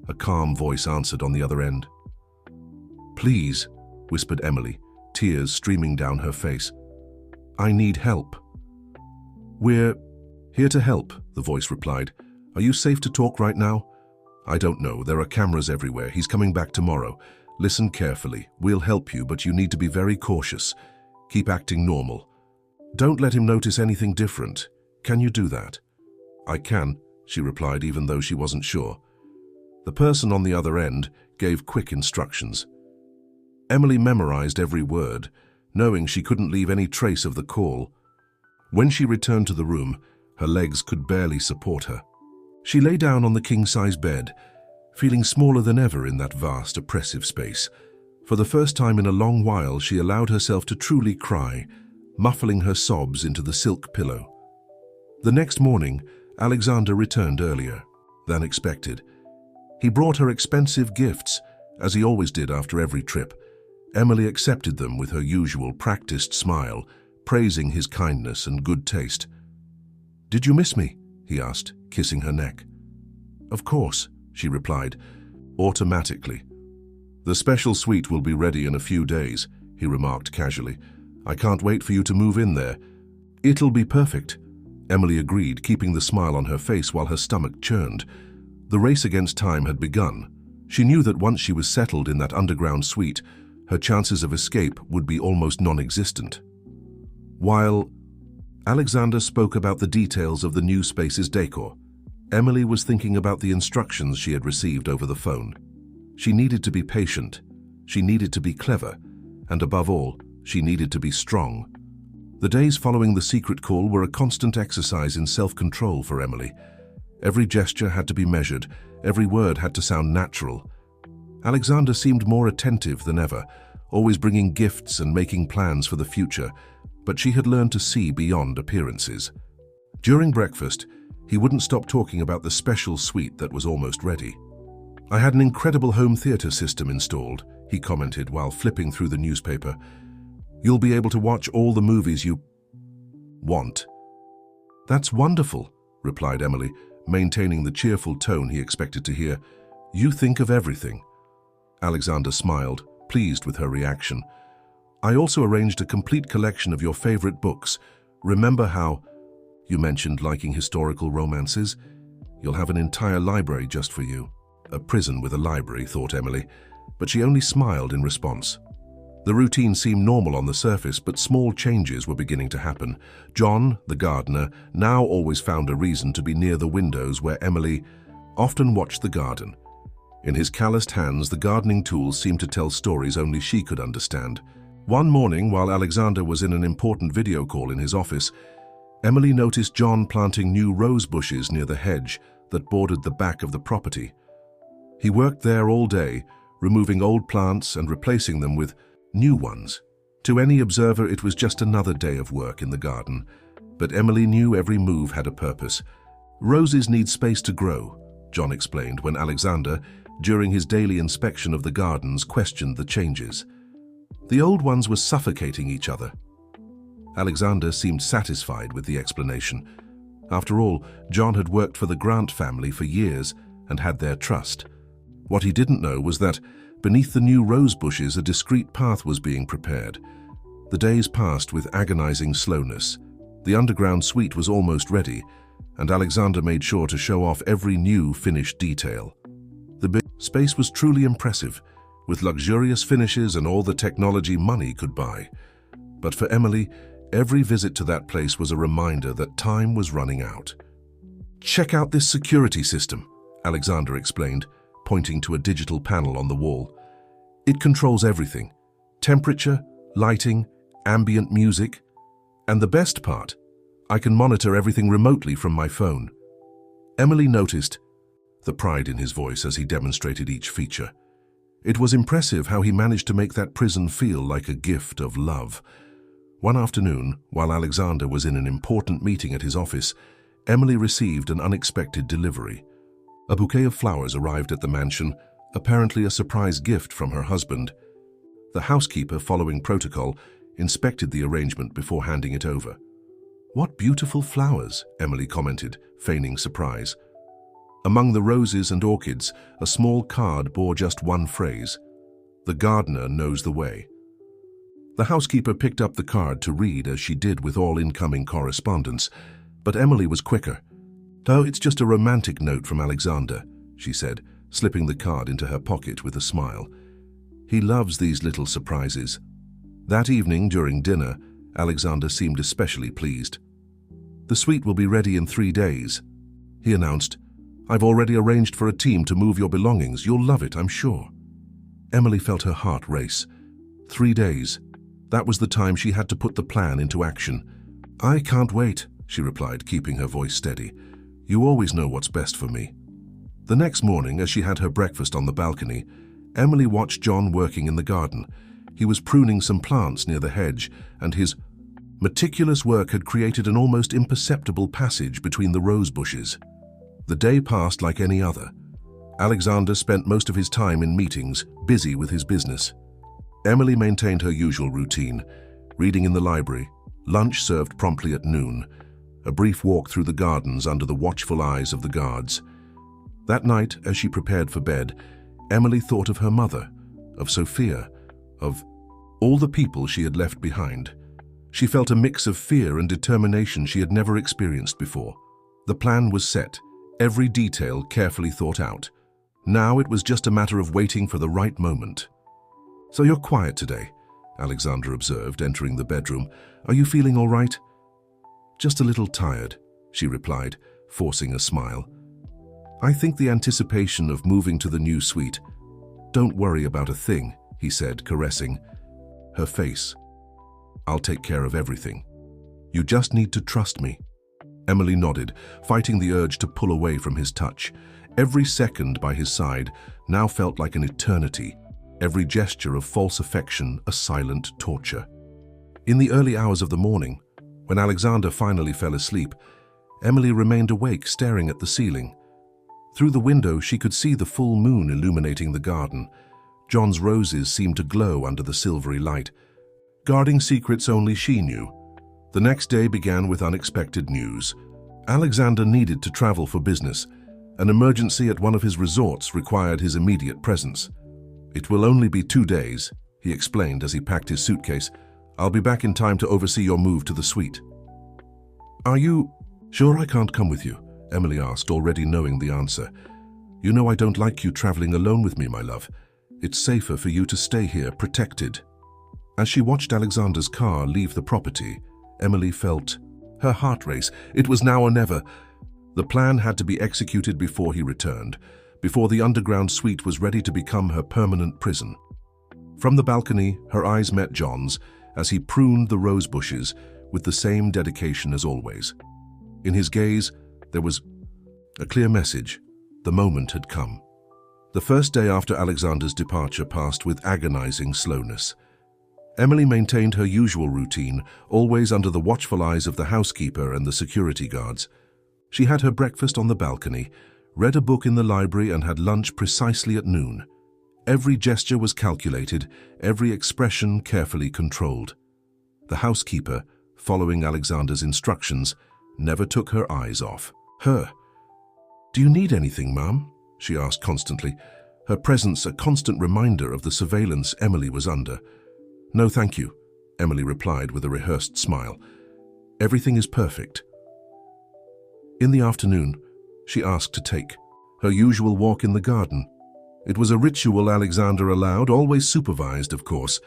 A calm voice answered on the other end. "Please," whispered Emily, tears streaming down her face. "I need help." "We're here to help," the voice replied. "Are you safe to talk right now?" "I don't know. There are cameras everywhere. He's coming back tomorrow. Listen carefully. We'll help you, but you need to be very cautious. Keep acting normal. Don't let him notice anything different. Can you do that?" "I can," she replied, even though she wasn't sure. The person on the other end gave quick instructions. Emily memorized every word, knowing she couldn't leave any trace of the call. When she returned to the room, her legs could barely support her. She lay down on the king-size bed, feeling smaller than ever in that vast, oppressive space. For the first time in a long while, she allowed herself to truly cry, muffling her sobs into the silk pillow. The next morning, Alexander returned earlier than expected. He brought her expensive gifts, as he always did after every trip. Emily accepted them with her usual practiced smile, praising his kindness and good taste. "Did you miss me?" he asked, kissing her neck. "Of course," she replied, automatically. "The special suite will be ready in a few days," he remarked casually. "I can't wait for you to move in there." "It'll be perfect," Emily agreed, keeping the smile on her face while her stomach churned. The race against time had begun. She knew that once she was settled in that underground suite, her chances of escape would be almost non-existent. While Alexander spoke about the details of the new space's decor, Emily was thinking about the instructions she had received over the phone. She needed to be patient, she needed to be clever, and above all, she needed to be strong. The days following the secret call were a constant exercise in self-control for Emily. Every gesture had to be measured, every word had to sound natural. Alexander seemed more attentive than ever, always bringing gifts and making plans for the future, but she had learned to see beyond appearances. During breakfast, he wouldn't stop talking about the special suite that was almost ready. "I had an incredible home theater system installed," he commented while flipping through the newspaper. "You'll be able to watch all the movies you want." "That's wonderful," replied Emily, maintaining the cheerful tone he expected to hear. "You think of everything." Alexander smiled, pleased with her reaction. "I also arranged a complete collection of your favorite books. Remember how you mentioned liking historical romances? You'll have an entire library just for you." A prison with a library, thought Emily, but she only smiled in response. The routine seemed normal on the surface, but small changes were beginning to happen. John, the gardener, now always found a reason to be near the windows where Emily often watched the garden. In his calloused hands, the gardening tools seemed to tell stories only she could understand. One morning, while Alexander was in an important video call in his office, Emily noticed John planting new rose bushes near the hedge that bordered the back of the property. He worked there all day, removing old plants and replacing them with new ones. To any observer, it was just another day of work in the garden, but Emily knew every move had a purpose. "Roses need space to grow," John explained when Alexander, during his daily inspection of the gardens, questioned the changes. The old ones were suffocating each other. Alexander seemed satisfied with the explanation. After all, John had worked for the Grant family for years and had their trust. What he didn't know was that beneath the new rose bushes, a discreet path was being prepared. The days passed with agonizing slowness. The underground suite was almost ready, and Alexander made sure to show off every new finished detail. The big space was truly impressive, with luxurious finishes and all the technology money could buy. But for Emily, every visit to that place was a reminder that time was running out. "Check out this security system," Alexander explained, pointing to a digital panel on the wall. "It controls everything: temperature, lighting, ambient music, and the best part, I can monitor everything remotely from my phone." Emily noticed the pride in his voice as he demonstrated each feature. It was impressive how he managed to make that prison feel like a gift of love. One afternoon, while Alexander was in an important meeting at his office, Emily received an unexpected delivery. A bouquet of flowers arrived at the mansion, apparently a surprise gift from her husband. The housekeeper, following protocol, inspected the arrangement before handing it over. "What beautiful flowers," Emily commented, feigning surprise. Among the roses and orchids, a small card bore just one phrase: "The gardener knows the way." The housekeeper picked up the card to read, as she did with all incoming correspondence, but Emily was quicker. "Oh, it's just a romantic note from Alexander," she said, slipping the card into her pocket with a smile. "He loves these little surprises." That evening, during dinner, Alexander seemed especially pleased. "The suite will be ready in 3 days," he announced. "I've already arranged for a team to move your belongings. You'll love it, I'm sure." Emily felt her heart race. 3 days. That was the time she had to put the plan into action. "I can't wait," she replied, keeping her voice steady. "You always know what's best for me." The next morning, as she had her breakfast on the balcony, Emily watched John working in the garden. He was pruning some plants near the hedge, and his meticulous work had created an almost imperceptible passage between the rose bushes. The day passed like any other. Alexander spent most of his time in meetings, busy with his business. Emily maintained her usual routine: reading in the library, lunch served promptly at noon, a brief walk through the gardens under the watchful eyes of the guards. That night, as she prepared for bed, Emily thought of her mother, of Sophia, of all the people she had left behind. She felt a mix of fear and determination she had never experienced before. The plan was set, every detail carefully thought out. Now it was just a matter of waiting for the right moment. "So you're quiet today," Alexander observed, entering the bedroom. "Are you feeling all right?" "Just a little tired," she replied, forcing a smile. "I think the anticipation of moving to the new suite—" "Don't worry about a thing," he said, caressing her face. "I'll take care of everything. You just need to trust me." Emily nodded, fighting the urge to pull away from his touch. Every second by his side now felt like an eternity, every gesture of false affection a silent torture. In the early hours of the morning, when Alexander finally fell asleep, Emily remained awake, staring at the ceiling. Through the window, she could see the full moon illuminating the garden. John's roses seemed to glow under the silvery light, guarding secrets only she knew. The next day began with unexpected news. Alexander needed to travel for business. An emergency at one of his resorts required his immediate presence. "It will only be 2 days," he explained as he packed his suitcase. "I'll be back in time to oversee your move to the suite." "Are you sure I can't come with you?" Emily asked, already knowing the answer. "You know I don't like you traveling alone with me, my love. It's safer for you to stay here, protected." As she watched Alexander's car leave the property, Emily felt her heart race. It was now or never. The plan had to be executed before he returned, before the underground suite was ready to become her permanent prison. From the balcony, her eyes met John's as he pruned the rose bushes with the same dedication as always. In his gaze, there was a clear message. The moment had come. The first day after Alexander's departure passed with agonizing slowness. Emily maintained her usual routine, always under the watchful eyes of the housekeeper and the security guards. She had her breakfast on the balcony, read a book in the library, and had lunch precisely at noon. Every gesture was calculated, every expression carefully controlled. The housekeeper, following Alexander's instructions, never took her eyes off her. "Do you need anything, Mom?" she asked constantly, her presence a constant reminder of the surveillance Emily was under. "No, thank you," Emily replied with a rehearsed smile. "Everything is perfect." In the afternoon, she asked to take her usual walk in the garden. It was a ritual Alexander allowed, always supervised, of course.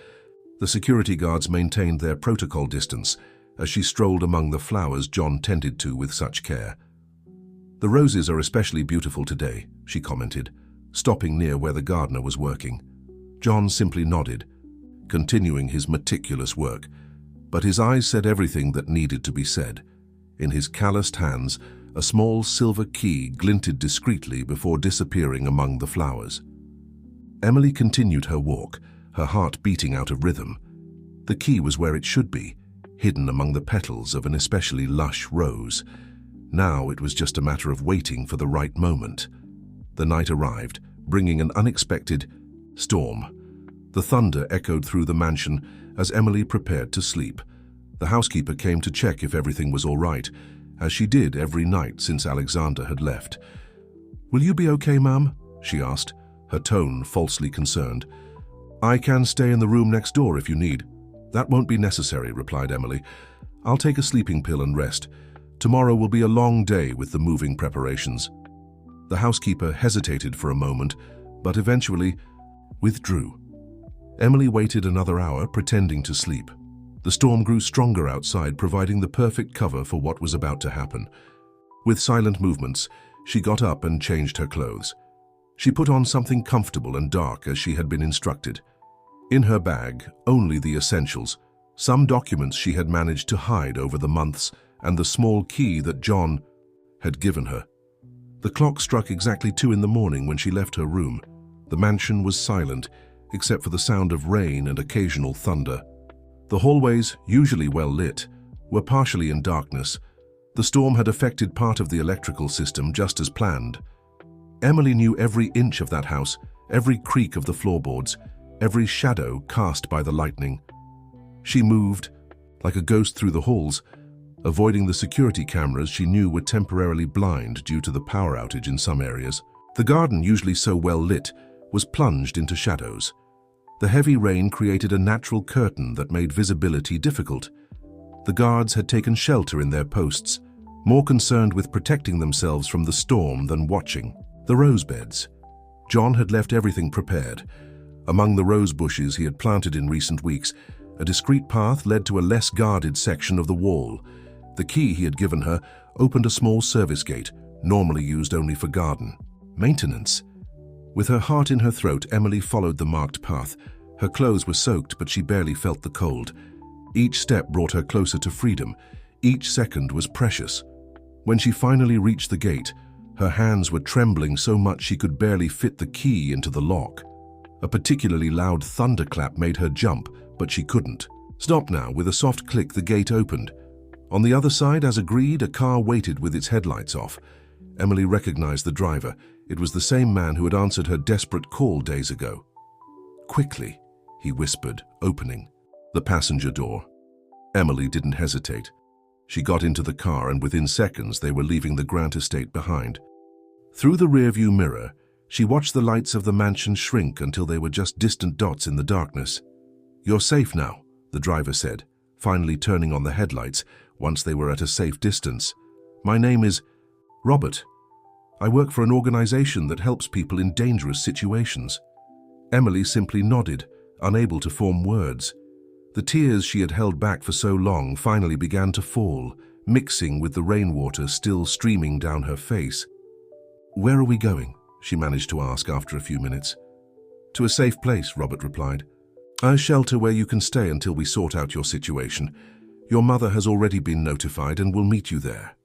The security guards maintained their protocol distance as she strolled among the flowers John tended to with such care. "The roses are especially beautiful today," she commented, stopping near where the gardener was working. John simply nodded, continuing his meticulous work, but his eyes said everything that needed to be said. In his calloused hands, a small silver key glinted discreetly before disappearing among the flowers. Emily continued her walk, her heart beating out of rhythm. The key was where it should be, hidden among the petals of an especially lush rose. Now it was just a matter of waiting for the right moment. The night arrived, bringing an unexpected storm. The thunder echoed through the mansion as Emily prepared to sleep. The housekeeper came to check if everything was all right, as she did every night since Alexander had left. "Will you be okay, Ma'am?" she asked, her tone falsely concerned. "I can stay in the room next door if you need." "That won't be necessary," replied Emily. "I'll take a sleeping pill and rest. Tomorrow will be a long day with the moving preparations." The housekeeper hesitated for a moment, but eventually withdrew. Emily waited another hour, pretending to sleep. The storm grew stronger outside, providing the perfect cover for what was about to happen. With silent movements, she got up and changed her clothes. She put on something comfortable and dark as she had been instructed. In her bag, only the essentials, some documents she had managed to hide over the months, and the small key that John had given her. The clock struck exactly 2 in the morning when she left her room. The mansion was silent, except for the sound of rain and occasional thunder. The hallways, usually well lit, were partially in darkness. The storm had affected part of the electrical system just as planned. Emily knew every inch of that house, every creak of the floorboards, every shadow cast by the lightning. She moved, like a ghost through the halls, avoiding the security cameras she knew were temporarily blind due to the power outage in some areas. The garden, usually so well lit, was plunged into shadows. The heavy rain created a natural curtain that made visibility difficult. The guards had taken shelter in their posts, more concerned with protecting themselves from the storm than watching. The rose beds. John had left everything prepared. Among the rose bushes he had planted in recent weeks, a discreet path led to a less guarded section of the wall. The key he had given her opened a small service gate, normally used only for garden maintenance. With her heart in her throat, Emily followed the marked path. Her clothes were soaked, but she barely felt the cold. Each step brought her closer to freedom. Each second was precious. When she finally reached the gate, her hands were trembling so much she could barely fit the key into the lock. A particularly loud thunderclap made her jump, but she couldn't. "Stop now." With a soft click, the gate opened. On the other side, as agreed, a car waited with its headlights off. Emily recognized the driver. It was the same man who had answered her desperate call days ago. Quickly, he whispered, opening the passenger door. Emily didn't hesitate. She got into the car, and within seconds they were leaving the Grant estate behind. Through the rearview mirror, she watched the lights of the mansion shrink until they were just distant dots in the darkness. "You're safe now," the driver said, finally turning on the headlights once they were at a safe distance. "My name is Robert. I work for an organization that helps people in dangerous situations." Emily simply nodded, unable to form words. The tears she had held back for so long finally began to fall, mixing with the rainwater still streaming down her face. "Where are we going?" she managed to ask after a few minutes. "To a safe place," Robert replied. "A shelter where you can stay until we sort out your situation. Your mother has already been notified and will meet you there."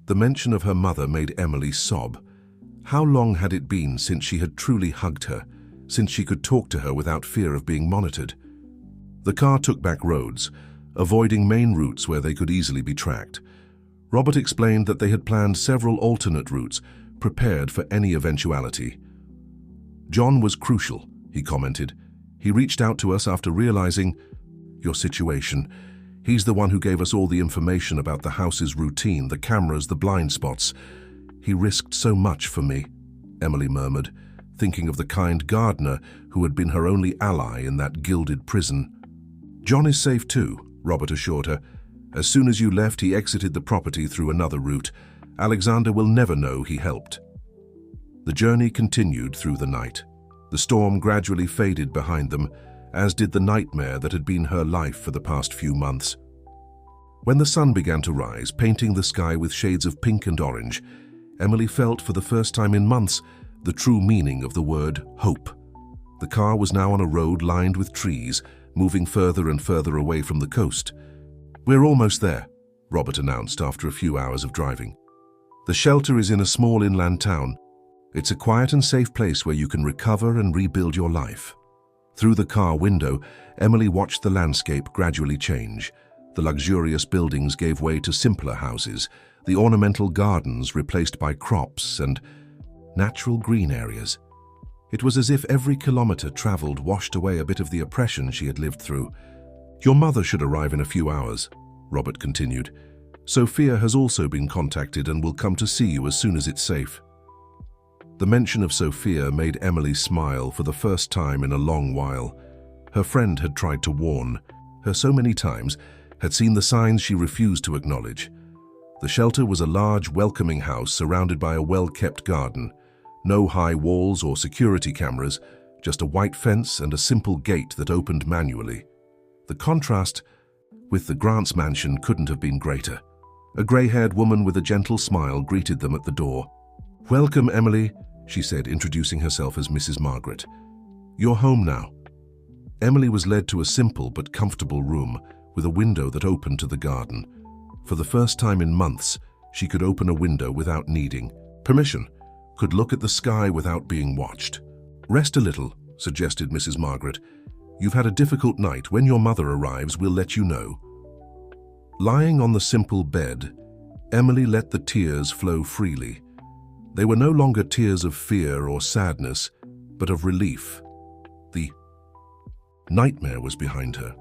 The mention of her mother made Emily sob. How long had it been since she had truly hugged her, since she could talk to her without fear of being monitored? The car took back roads, avoiding main routes where they could easily be tracked. Robert explained that they had planned several alternate routes, prepared for any eventuality. "John was crucial," he commented. "He reached out to us after realizing your situation. He's the one who gave us all the information about the house's routine, the cameras, the blind spots. He risked so much for me," Emily murmured, thinking of the kind gardener who had been her only ally in that gilded prison. "John is safe too," Robert assured her. "As soon as you left, he exited the property through another route. Alexander will never know he helped." The journey continued through the night. The storm gradually faded behind them, as did the nightmare that had been her life for the past few months. When the sun began to rise, painting the sky with shades of pink and orange, Emily felt for the first time in months the true meaning of the word hope. The car was now on a road lined with trees, moving further and further away from the coast. "We're almost there," Robert announced after a few hours of driving. "The shelter is in a small inland town. It's a quiet and safe place where you can recover and rebuild your life." Through the car window, Emily watched the landscape gradually change. The luxurious buildings gave way to simpler houses, the ornamental gardens replaced by crops and natural green areas. It was as if every kilometer traveled washed away a bit of the oppression she had lived through. "Your mother should arrive in a few hours," Robert continued. "Sophia has also been contacted and will come to see you as soon as it's safe." The mention of Sophia made Emily smile for the first time in a long while. Her friend had tried to warn her so many times, had seen the signs she refused to acknowledge. The shelter was a large, welcoming house surrounded by a well-kept garden. No high walls or security cameras, just a white fence and a simple gate that opened manually. The contrast with the Grant's mansion couldn't have been greater. A grey-haired woman with a gentle smile greeted them at the door. "Welcome, Emily," she said, introducing herself as Mrs. Margaret. "You're home now." Emily was led to a simple but comfortable room with a window that opened to the garden. For the first time in months, she could open a window without needing permission, could look at the sky without being watched. "Rest a little," suggested Mrs. Margaret. "You've had a difficult night. When your mother arrives, we'll let you know." Lying on the simple bed, Emily let the tears flow freely. They were no longer tears of fear or sadness, but of relief. The nightmare was behind her.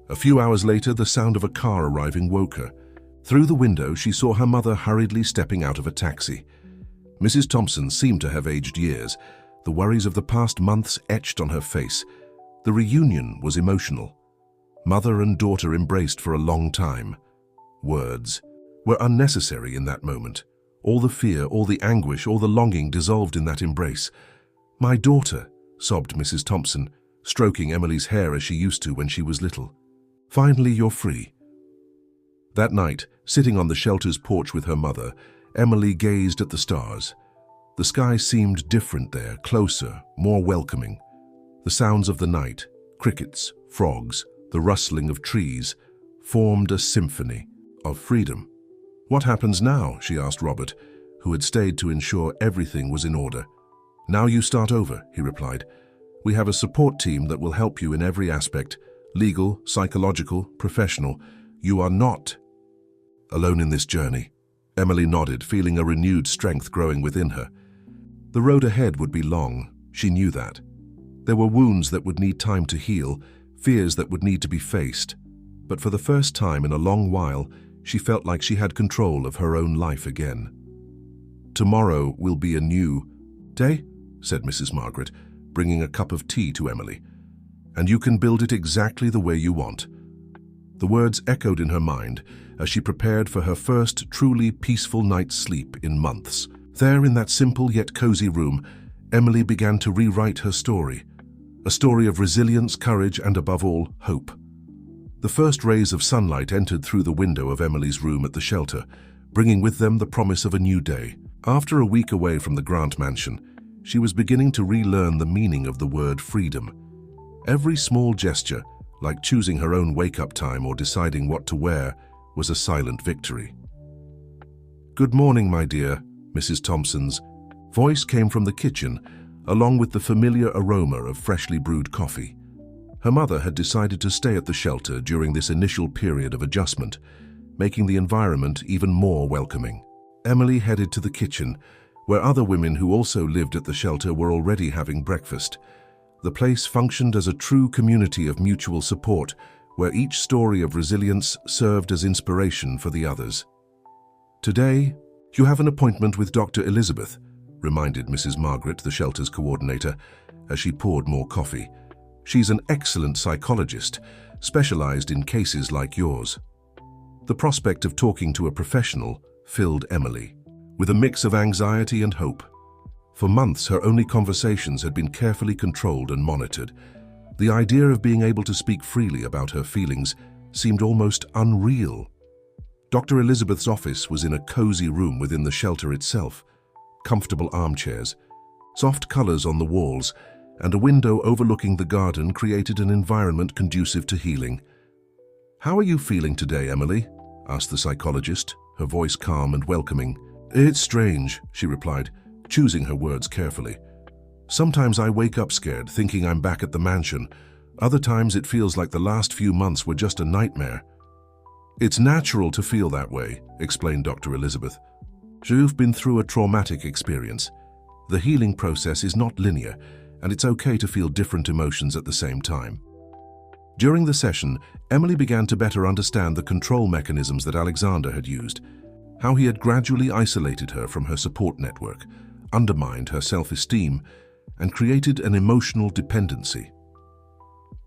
A few hours later, the sound of a car arriving woke her. Through the window, she saw her mother hurriedly stepping out of a taxi. Mrs. Thompson seemed to have aged years, the worries of the past months etched on her face. The reunion was emotional. Mother and daughter embraced for a long time. Words were unnecessary in that moment. All the fear, all the anguish, all the longing dissolved in that embrace. "My daughter," sobbed Mrs. Thompson, stroking Emily's hair as she used to when she was little. "Finally, you're free." That night, sitting on the shelter's porch with her mother, Emily gazed at the stars. The sky seemed different there, closer, more welcoming. The sounds of the night, crickets, frogs, the rustling of trees, formed a symphony of freedom. "What happens now?" she asked Robert, who had stayed to ensure everything was in order. "Now you start over," he replied. "We have a support team that will help you in every aspect, legal, psychological, professional. You are not alone in this journey." Emily nodded, feeling a renewed strength growing within her. The road ahead would be long, she knew that. There were wounds that would need time to heal, fears that would need to be faced. But for the first time in a long while, she felt like she had control of her own life again. "Tomorrow will be a new day," said Mrs. Margaret, bringing a cup of tea to Emily. "And you can build it exactly the way you want." The words echoed in her mind as she prepared for her first truly peaceful night's sleep in months. There, in that simple yet cozy room, Emily began to rewrite her story. A story of resilience, courage, and above all, hope. The first rays of sunlight entered through the window of Emily's room at the shelter, bringing with them the promise of a new day. After a week away from the Grant mansion, she was beginning to relearn the meaning of the word freedom. Every small gesture, like choosing her own wake-up time or deciding what to wear, was a silent victory. "Good morning, my dear," Mrs. Thompson's voice came from the kitchen, along with the familiar aroma of freshly brewed coffee. Her mother had decided to stay at the shelter during this initial period of adjustment, making the environment even more welcoming. Emily headed to the kitchen, where other women who also lived at the shelter were already having breakfast. The place functioned as a true community of mutual support, where each story of resilience served as inspiration for the others. "Today, you have an appointment with Dr. Elizabeth," reminded Mrs. Margaret, the shelter's coordinator, as she poured more coffee. "She's an excellent psychologist, specialized in cases like yours." The prospect of talking to a professional filled Emily with a mix of anxiety and hope. For months, her only conversations had been carefully controlled and monitored. The idea of being able to speak freely about her feelings seemed almost unreal. Dr. Elizabeth's office was in a cozy room within the shelter itself. Comfortable armchairs, soft colors on the walls, and a window overlooking the garden created an environment conducive to healing. "How are you feeling today, Emily?" asked the psychologist, her voice calm and welcoming. "It's strange," she replied, choosing her words carefully. "Sometimes I wake up scared, thinking I'm back at the mansion. Other times it feels like the last few months were just a nightmare." "It's natural to feel that way," explained Dr. Elizabeth. "You've been through a traumatic experience. The healing process is not linear, and it's okay to feel different emotions at the same time." During the session, Emily began to better understand the control mechanisms that Alexander had used, how he had gradually isolated her from her support network, undermined her self-esteem, and created an emotional dependency.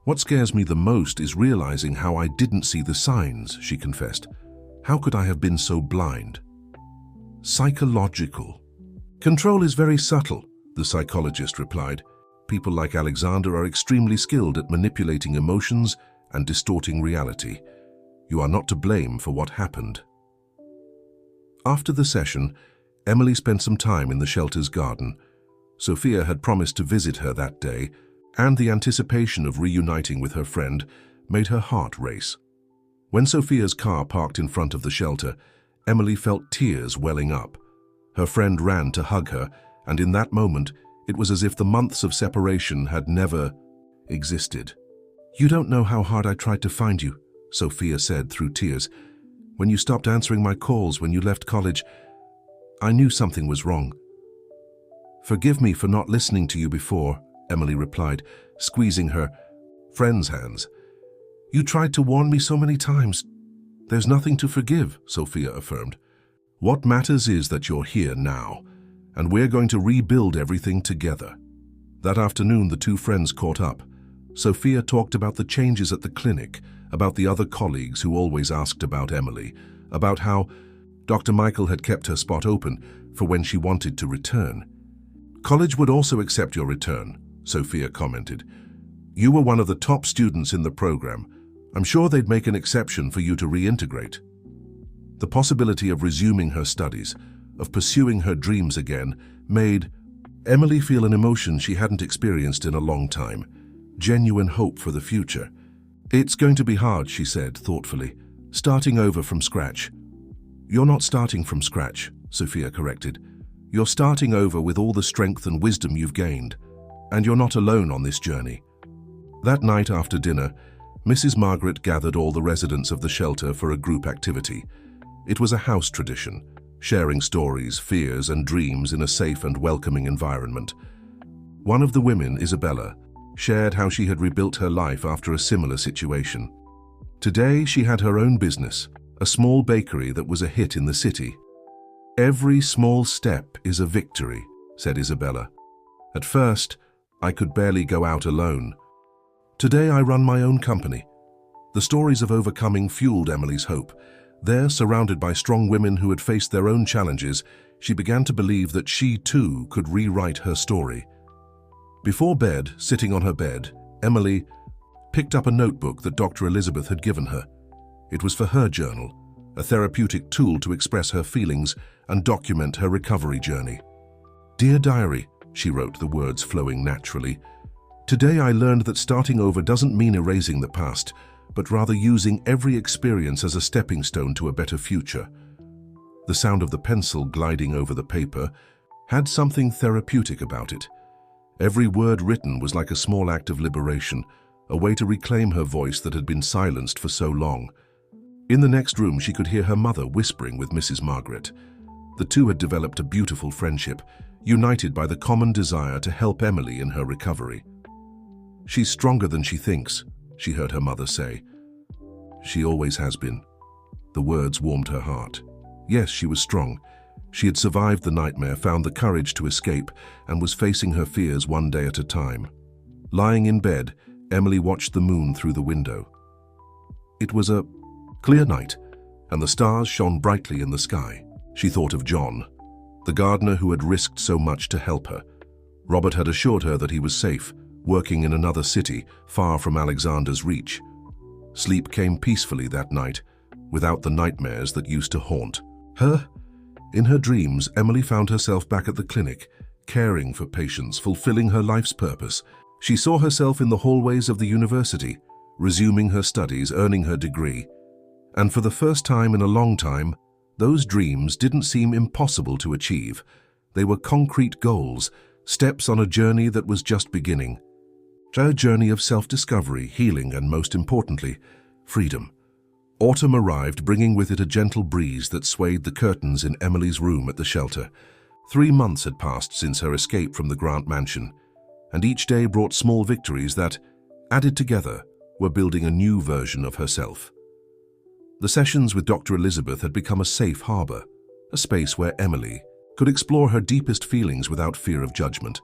"What scares me the most is realizing how I didn't see the signs," she confessed. "How could I have been so blind?" "Psychological. Control is very subtle," the psychologist replied. "People like Alexander are extremely skilled at manipulating emotions and distorting reality. You are not to blame for what happened." After the session, Emily spent some time in the shelter's garden. Sophia had promised to visit her that day, and the anticipation of reuniting with her friend made her heart race. When Sophia's car parked in front of the shelter, Emily felt tears welling up. Her friend ran to hug her, and in that moment, it was as if the months of separation had never existed. "You don't know how hard I tried to find you," Sophia said through tears. "When you stopped answering my calls when you left college, I knew something was wrong." "Forgive me for not listening to you before," Emily replied, squeezing her friend's hands. "You tried to warn me so many times." "There's nothing to forgive," Sophia affirmed. "What matters is that you're here now, and we're going to rebuild everything together." That afternoon, the two friends caught up. Sophia talked about the changes at the clinic, about the other colleagues who always asked about Emily, about how Dr. Michael had kept her spot open for when she wanted to return. "College would also accept your return," Sophia commented. "You were one of the top students in the program. I'm sure they'd make an exception for you to reintegrate." The possibility of resuming her studies, of pursuing her dreams again, made Emily feel an emotion she hadn't experienced in a long time, genuine hope for the future. "It's going to be hard," she said thoughtfully, "starting over from scratch." "You're not starting from scratch," Sophia corrected. "You're starting over with all the strength and wisdom you've gained, and you're not alone on this journey." That night after dinner, Mrs. Margaret gathered all the residents of the shelter for a group activity. It was a house tradition, sharing stories, fears, and dreams in a safe and welcoming environment. One of the women, Isabella, shared how she had rebuilt her life after a similar situation. Today, she had her own business, a small bakery that was a hit in the city. "Every small step is a victory," said Isabella. "At first, I could barely go out alone. Today, I run my own company." The stories of overcoming fueled Emily's hope. There, surrounded by strong women who had faced their own challenges, she began to believe that she, too, could rewrite her story. Before bed, sitting on her bed, Emily picked up a notebook that Dr. Elizabeth had given her. It was for her journal, a therapeutic tool to express her feelings and document her recovery journey. "Dear Diary," she wrote, the words flowing naturally, "today I learned that starting over doesn't mean erasing the past, but rather using every experience as a stepping stone to a better future." The sound of the pencil gliding over the paper had something therapeutic about it. Every word written was like a small act of liberation, a way to reclaim her voice that had been silenced for so long. In the next room, she could hear her mother whispering with Mrs. Margaret. The two had developed a beautiful friendship, united by the common desire to help Emily in her recovery. "She's stronger than she thinks," she heard her mother say. "She always has been." The words warmed her heart. Yes, she was strong. She had survived the nightmare, found the courage to escape, and was facing her fears one day at a time. Lying in bed, Emily watched the moon through the window. It was a clear night, and the stars shone brightly in the sky. She thought of John, the gardener who had risked so much to help her. Robert had assured her that he was safe, working in another city, far from Alexander's reach. Sleep came peacefully that night, without the nightmares that used to haunt her. In her dreams, Emily found herself back at the clinic, caring for patients, fulfilling her life's purpose. She saw herself in the hallways of the university, resuming her studies, earning her degree. And for the first time in a long time, those dreams didn't seem impossible to achieve. They were concrete goals, steps on a journey that was just beginning. A journey of self-discovery, healing, and most importantly, freedom. Autumn arrived, bringing with it a gentle breeze that swayed the curtains in Emily's room at the shelter. 3 months had passed since her escape from the Grant mansion, and each day brought small victories that, added together, were building a new version of herself. The sessions with Dr. Elizabeth had become a safe harbor, a space where Emily could explore her deepest feelings without fear of judgment.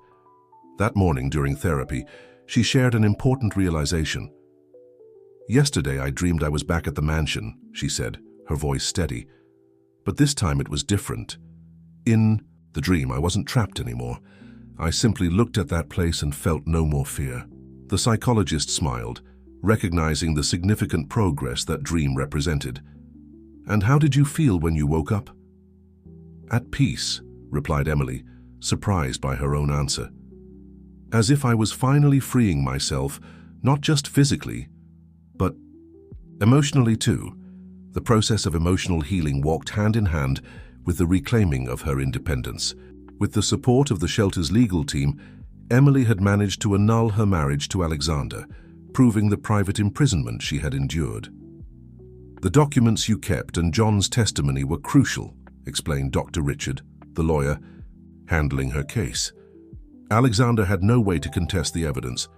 That morning during therapy, she shared an important realization. "Yesterday I dreamed I was back at the mansion," she said, her voice steady. "But this time it was different. In the dream, I wasn't trapped anymore. I simply looked at that place and felt no more fear." The psychologist smiled, recognizing the significant progress that dream represented. "And how did you feel when you woke up?" "At peace," replied Emily, surprised by her own answer. "As if I was finally freeing myself, not just physically, but emotionally too." The process of emotional healing walked hand in hand with the reclaiming of her independence. With the support of the shelter's legal team, Emily had managed to annul her marriage to Alexander, proving the private imprisonment she had endured. "The documents you kept and John's testimony were crucial," explained Dr. Richard, the lawyer, handling her case. Alexander had no way to contest the evidence.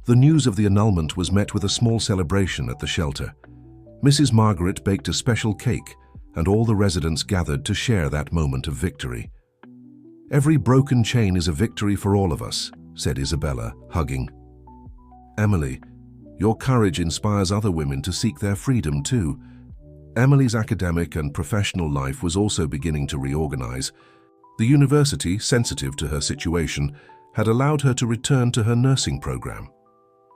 The news of the annulment was met with a small celebration at the shelter. Mrs. Margaret baked a special cake, and all the residents gathered to share that moment of victory. "Every broken chain is a victory for all of us," said Isabella, hugging. "Emily, your courage inspires other women to seek their freedom too." Emily's academic and professional life was also beginning to reorganize. The university, sensitive to her situation, had allowed her to return to her nursing program.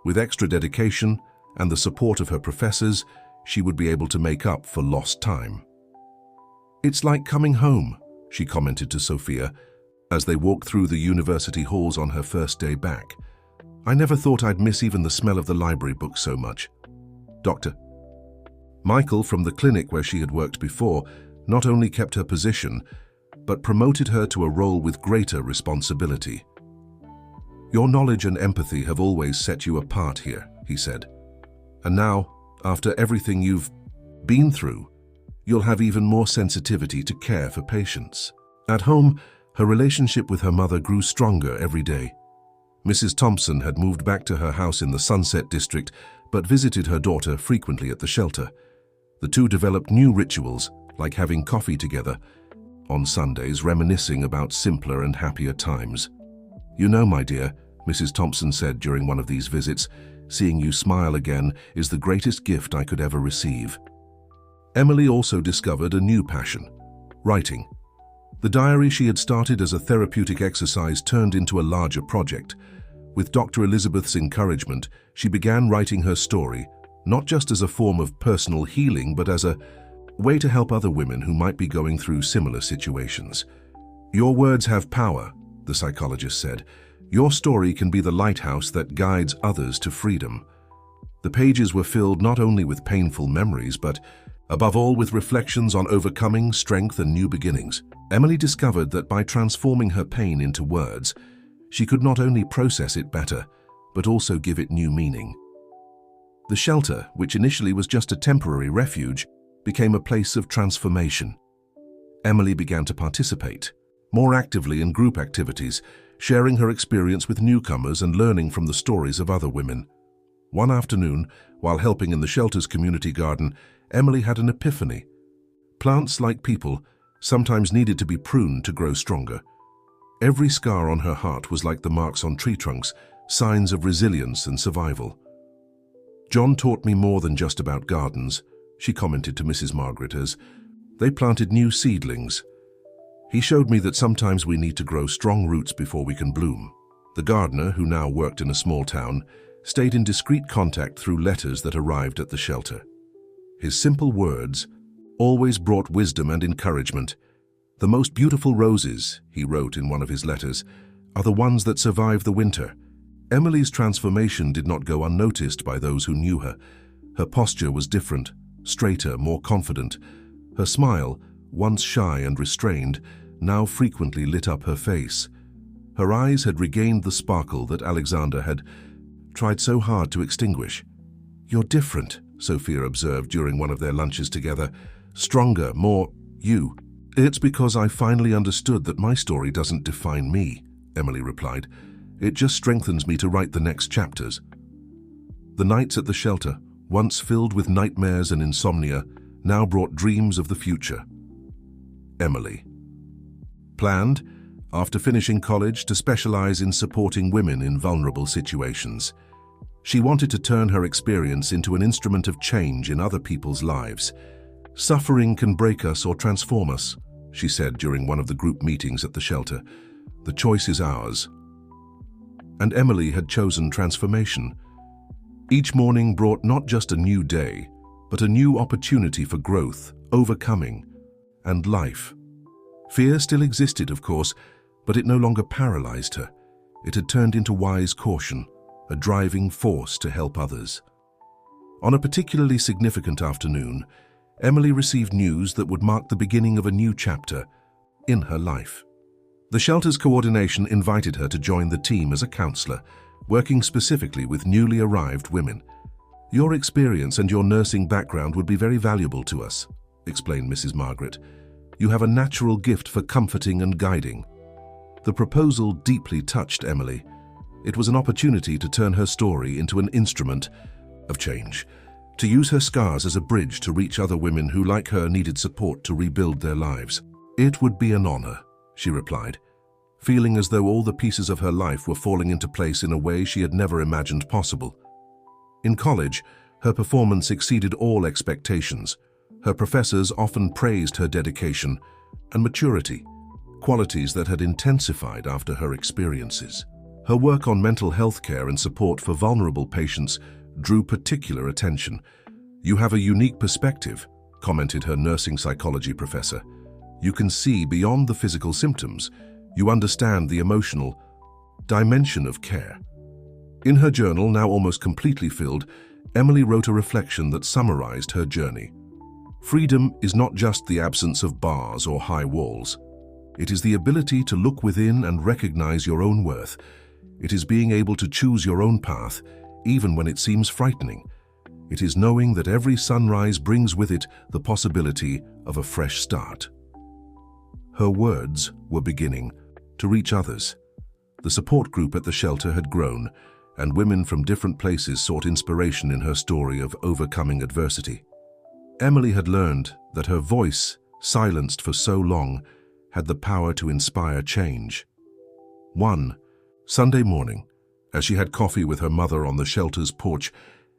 With extra dedication and the support of her professors, she would be able to make up for lost time. "It's like coming home," she commented to Sophia as they walked through the university halls on her first day back. "I never thought I'd miss even the smell of the library books so much." Dr. Michael from the clinic where she had worked before not only kept her position, but promoted her to a role with greater responsibility. "Your knowledge and empathy have always set you apart here," he said. "And now, after everything you've been through, you'll have even more sensitivity to care for patients." At home, her relationship with her mother grew stronger every day. Mrs. Thompson had moved back to her house in the Sunset District, but visited her daughter frequently at the shelter. The two developed new rituals, like having coffee together on Sundays, reminiscing about simpler and happier times. "You know, my dear," Mrs. Thompson said during one of these visits, "seeing you smile again is the greatest gift I could ever receive." Emily also discovered a new passion: writing. The diary she had started as a therapeutic exercise turned into a larger project. With Dr. Elizabeth's encouragement, she began writing her story, not just as a form of personal healing, but as a way to help other women who might be going through similar situations. "Your words have power," the psychologist said. "Your story can be the lighthouse that guides others to freedom." The pages were filled not only with painful memories, but above all with reflections on overcoming, strength, and new beginnings. Emily discovered that by transforming her pain into words, she could not only process it better, but also give it new meaning. The shelter, which initially was just a temporary refuge, became a place of transformation. Emily began to participate more actively in group activities, sharing her experience with newcomers and learning from the stories of other women. One afternoon, while helping in the shelter's community garden, Emily had an epiphany. Plants, like people, sometimes needed to be pruned to grow stronger. Every scar on her heart was like the marks on tree trunks, signs of resilience and survival. "John taught me more than just about gardens," she commented to Mrs. Margaret as they planted new seedlings. "He showed me that sometimes we need to grow strong roots before we can bloom." The gardener, who now worked in a small town, stayed in discreet contact through letters that arrived at the shelter. His simple words always brought wisdom and encouragement. "The most beautiful roses," he wrote in one of his letters, "are the ones that survive the winter." Emily's transformation did not go unnoticed by those who knew her. Her posture was different, straighter, more confident. Her smile, once shy and restrained, now frequently lit up her face. Her eyes had regained the sparkle that Alexander had tried so hard to extinguish. "You're different," Sophia observed during one of their lunches together. "Stronger, more you." "It's because I finally understood that my story doesn't define me," Emily replied. "It just strengthens me to write the next chapters." The nights at the shelter, once filled with nightmares and insomnia, now brought dreams of the future. Emily planned, after finishing college, to specialize in supporting women in vulnerable situations. She wanted to turn her experience into an instrument of change in other people's lives. "Suffering can break us or transform us," she said during one of the group meetings at the shelter. "The choice is ours." And Emily had chosen transformation. Each morning brought not just a new day, but a new opportunity for growth, overcoming, and life. Fear still existed, of course, but it no longer paralyzed her. It had turned into wise caution, a driving force to help others. On a particularly significant afternoon, Emily received news that would mark the beginning of a new chapter in her life. The shelter's coordination invited her to join the team as a counselor, working specifically with newly arrived women. "Your experience and your nursing background would be very valuable to us," explained Mrs. Margaret. "You have a natural gift for comforting and guiding." The proposal deeply touched Emily. It was an opportunity to turn her story into an instrument of change, to use her scars as a bridge to reach other women who, like her, needed support to rebuild their lives. "It would be an honor," she replied, feeling as though all the pieces of her life were falling into place in a way she had never imagined possible. In college, her performance exceeded all expectations. Her professors often praised her dedication and maturity, qualities that had intensified after her experiences. Her work on mental health care and support for vulnerable patients drew particular attention. "You have a unique perspective," commented her nursing psychology professor. "You can see beyond the physical symptoms. You understand the emotional dimension of care." In her journal, now almost completely filled, Emily wrote a reflection that summarized her journey. "Freedom is not just the absence of bars or high walls. It is the ability to look within and recognize your own worth. It is being able to choose your own path, even when it seems frightening. It is knowing that every sunrise brings with it the possibility of a fresh start." Her words were beginning to reach others. The support group at the shelter had grown, and women from different places sought inspiration in her story of overcoming adversity. Emily had learned that her voice, silenced for so long, had the power to inspire change. One Sunday morning, as she had coffee with her mother on the shelter's porch,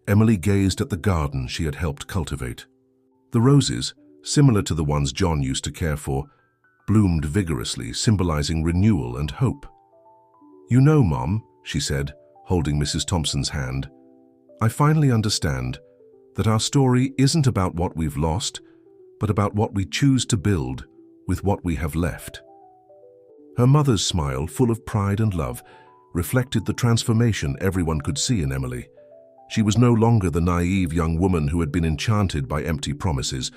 Emily gazed at the garden she had helped cultivate. The roses, similar to the ones John used to care for, bloomed vigorously, symbolizing renewal and hope. "You know, Mom," she said, holding Mrs. Thompson's hand, "I finally understand that our story isn't about what we've lost, but about what we choose to build with what we have left." Her mother's smile, full of pride and love, reflected the transformation everyone could see in Emily. She was no longer the naive young woman who had been enchanted by empty promises,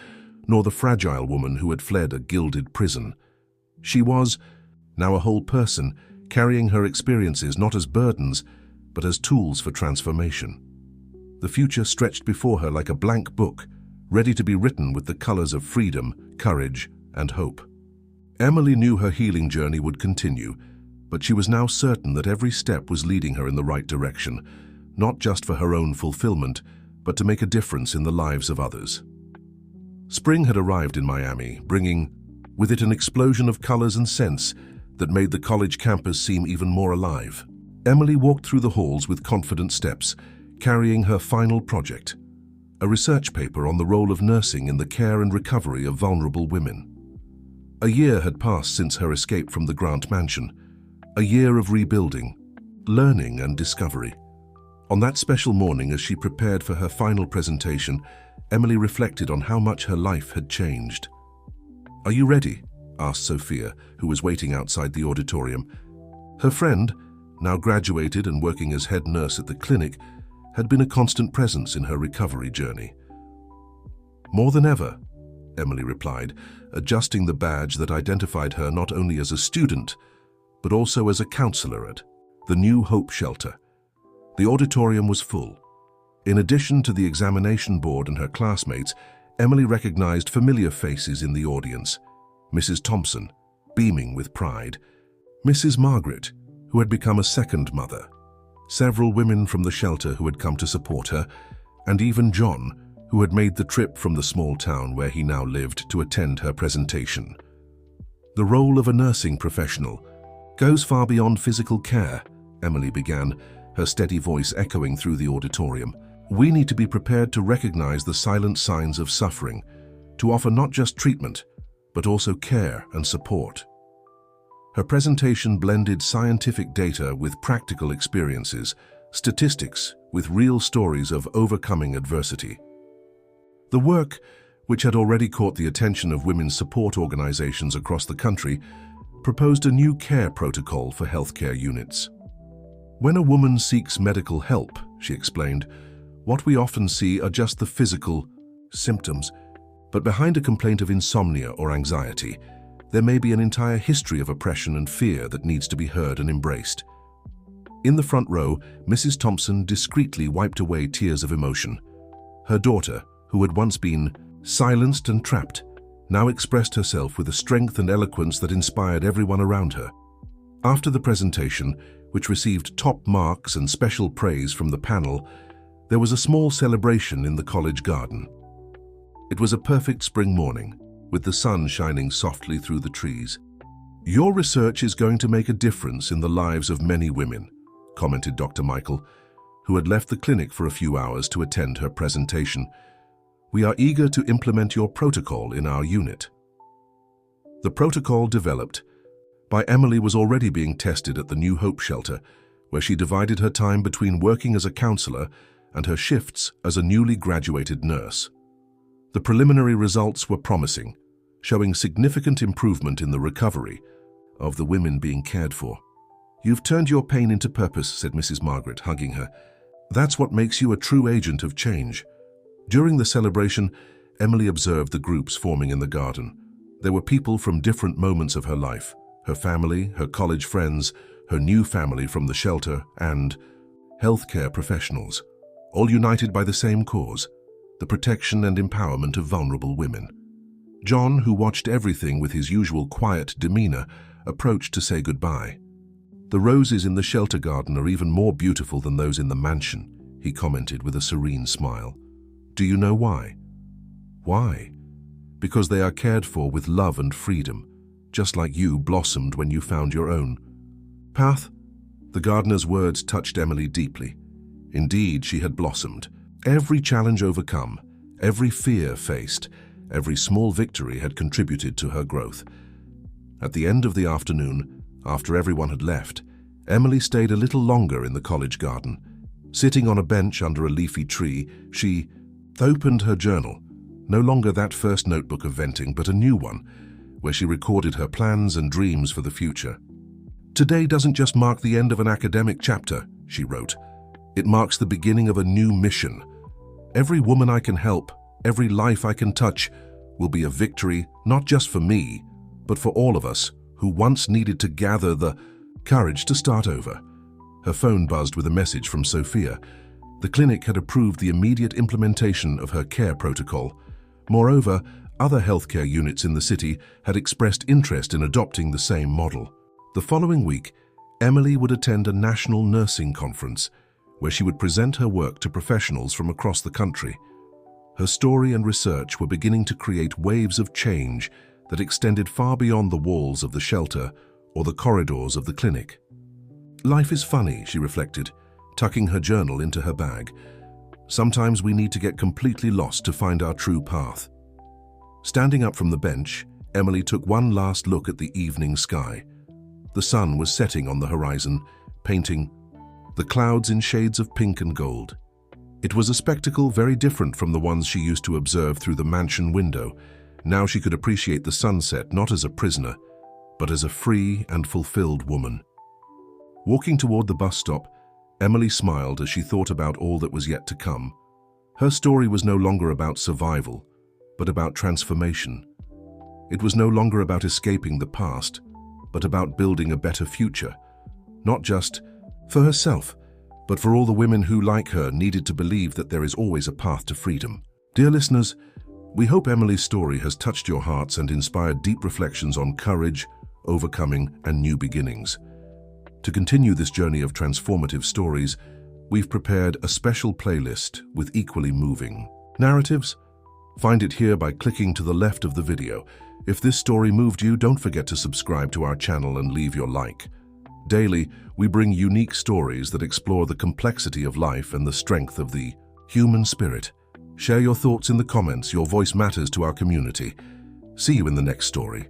nor the fragile woman who had fled a gilded prison. She was now a whole person, carrying her experiences not as burdens, but as tools for transformation. The future stretched before her like a blank book, ready to be written with the colors of freedom, courage, and hope. Emily knew her healing journey would continue, but she was now certain that every step was leading her in the right direction, not just for her own fulfillment, but to make a difference in the lives of others. Spring had arrived in Miami, bringing with it an explosion of colors and scents that made the college campus seem even more alive. Emily walked through the halls with confident steps, carrying her final project, a research paper on the role of nursing in the care and recovery of vulnerable women. A year had passed since her escape from the Grant Mansion, a year of rebuilding, learning, and discovery. On that special morning, as she prepared for her final presentation, Emily reflected on how much her life had changed. "Are you ready?" asked Sophia, who was waiting outside the auditorium. Her friend, now graduated and working as head nurse at the clinic, had been a constant presence in her recovery journey. "More than ever," Emily replied, adjusting the badge that identified her not only as a student, but also as a counselor at the New Hope Shelter. The auditorium was full. In addition to the examination board and her classmates, Emily recognized familiar faces in the audience. Mrs. Thompson, beaming with pride, Mrs. Margaret, who had become a second mother, several women from the shelter who had come to support her, and even John, who had made the trip from the small town where he now lived to attend her presentation. "The role of a nursing professional goes far beyond physical care," Emily began, her steady voice echoing through the auditorium. "We need to be prepared to recognize the silent signs of suffering, to offer not just treatment, but also care and support." Her presentation blended scientific data with practical experiences, statistics with real stories of overcoming adversity. The work, which had already caught the attention of women's support organizations across the country, proposed a new care protocol for healthcare units. "When a woman seeks medical help," she explained, "what we often see are just the physical symptoms, but behind a complaint of insomnia or anxiety, there may be an entire history of oppression and fear that needs to be heard and embraced." In the front row, Mrs. Thompson discreetly wiped away tears of emotion. Her daughter, who had once been silenced and trapped, now expressed herself with a strength and eloquence that inspired everyone around her. After the presentation, which received top marks and special praise from the panel, there was a small celebration in the college garden. It was a perfect spring morning, with the sun shining softly through the trees. "Your research is going to make a difference in the lives of many women," commented Dr. Michael, who had left the clinic for a few hours to attend her presentation. "We are eager to implement your protocol in our unit." The protocol developed by Emily was already being tested at the New Hope Shelter, where she divided her time between working as a counselor and her shifts as a newly graduated nurse. The preliminary results were promising, showing significant improvement in the recovery of the women being cared for. "You've turned your pain into purpose," said Mrs. Margaret, hugging her. "That's what makes you a true agent of change." During the celebration, Emily observed the groups forming in the garden. There were people from different moments of her life: her family, her college friends, her new family from the shelter, and healthcare professionals, all united by the same cause: the protection and empowerment of vulnerable women. John, who watched everything with his usual quiet demeanor, approached to say goodbye. "The roses in the shelter garden are even more beautiful than those in the mansion," he commented with a serene smile. "Do you know why? Why? Because they are cared for with love and freedom, just like you blossomed when you found your own path." The gardener's words touched Emily deeply. Indeed, she had blossomed. Every challenge overcome, every fear faced, every small victory had contributed to her growth. At the end of the afternoon, after everyone had left, Emily stayed a little longer in the college garden. Sitting on a bench under a leafy tree, she opened her journal, no longer that first notebook of venting, but a new one, where she recorded her plans and dreams for the future. "Today doesn't just mark the end of an academic chapter," she wrote. "It marks the beginning of a new mission. Every woman I can help, every life I can touch, will be a victory not just for me, but for all of us who once needed to gather the courage to start over." Her phone buzzed with a message from Sophia. The clinic had approved the immediate implementation of her care protocol. Moreover, other healthcare units in the city had expressed interest in adopting the same model. The following week, Emily would attend a national nursing conference where she would present her work to professionals from across the country. Her story and research were beginning to create waves of change that extended far beyond the walls of the shelter or the corridors of the clinic. "Life is funny," she reflected, tucking her journal into her bag. "Sometimes we need to get completely lost to find our true path." Standing up from the bench, Emily took one last look at the evening sky. The sun was setting on the horizon, painting the clouds in shades of pink and gold. It was a spectacle very different from the ones she used to observe through the mansion window. Now she could appreciate the sunset not as a prisoner, but as a free and fulfilled woman. Walking toward the bus stop, Emily smiled as she thought about all that was yet to come. Her story was no longer about survival, but about transformation. It was no longer about escaping the past, but about building a better future, not just for herself, but for all the women who, like her, needed to believe that there is always a path to freedom. Dear listeners, we hope Emily's story has touched your hearts and inspired deep reflections on courage, overcoming, and new beginnings. To continue this journey of transformative stories, we've prepared a special playlist with equally moving narratives. Find it here by clicking to the left of the video. If this story moved you, don't forget to subscribe to our channel and leave your like. Daily, we bring unique stories that explore the complexity of life and the strength of the human spirit. Share your thoughts in the comments. Your voice matters to our community. See you in the next story.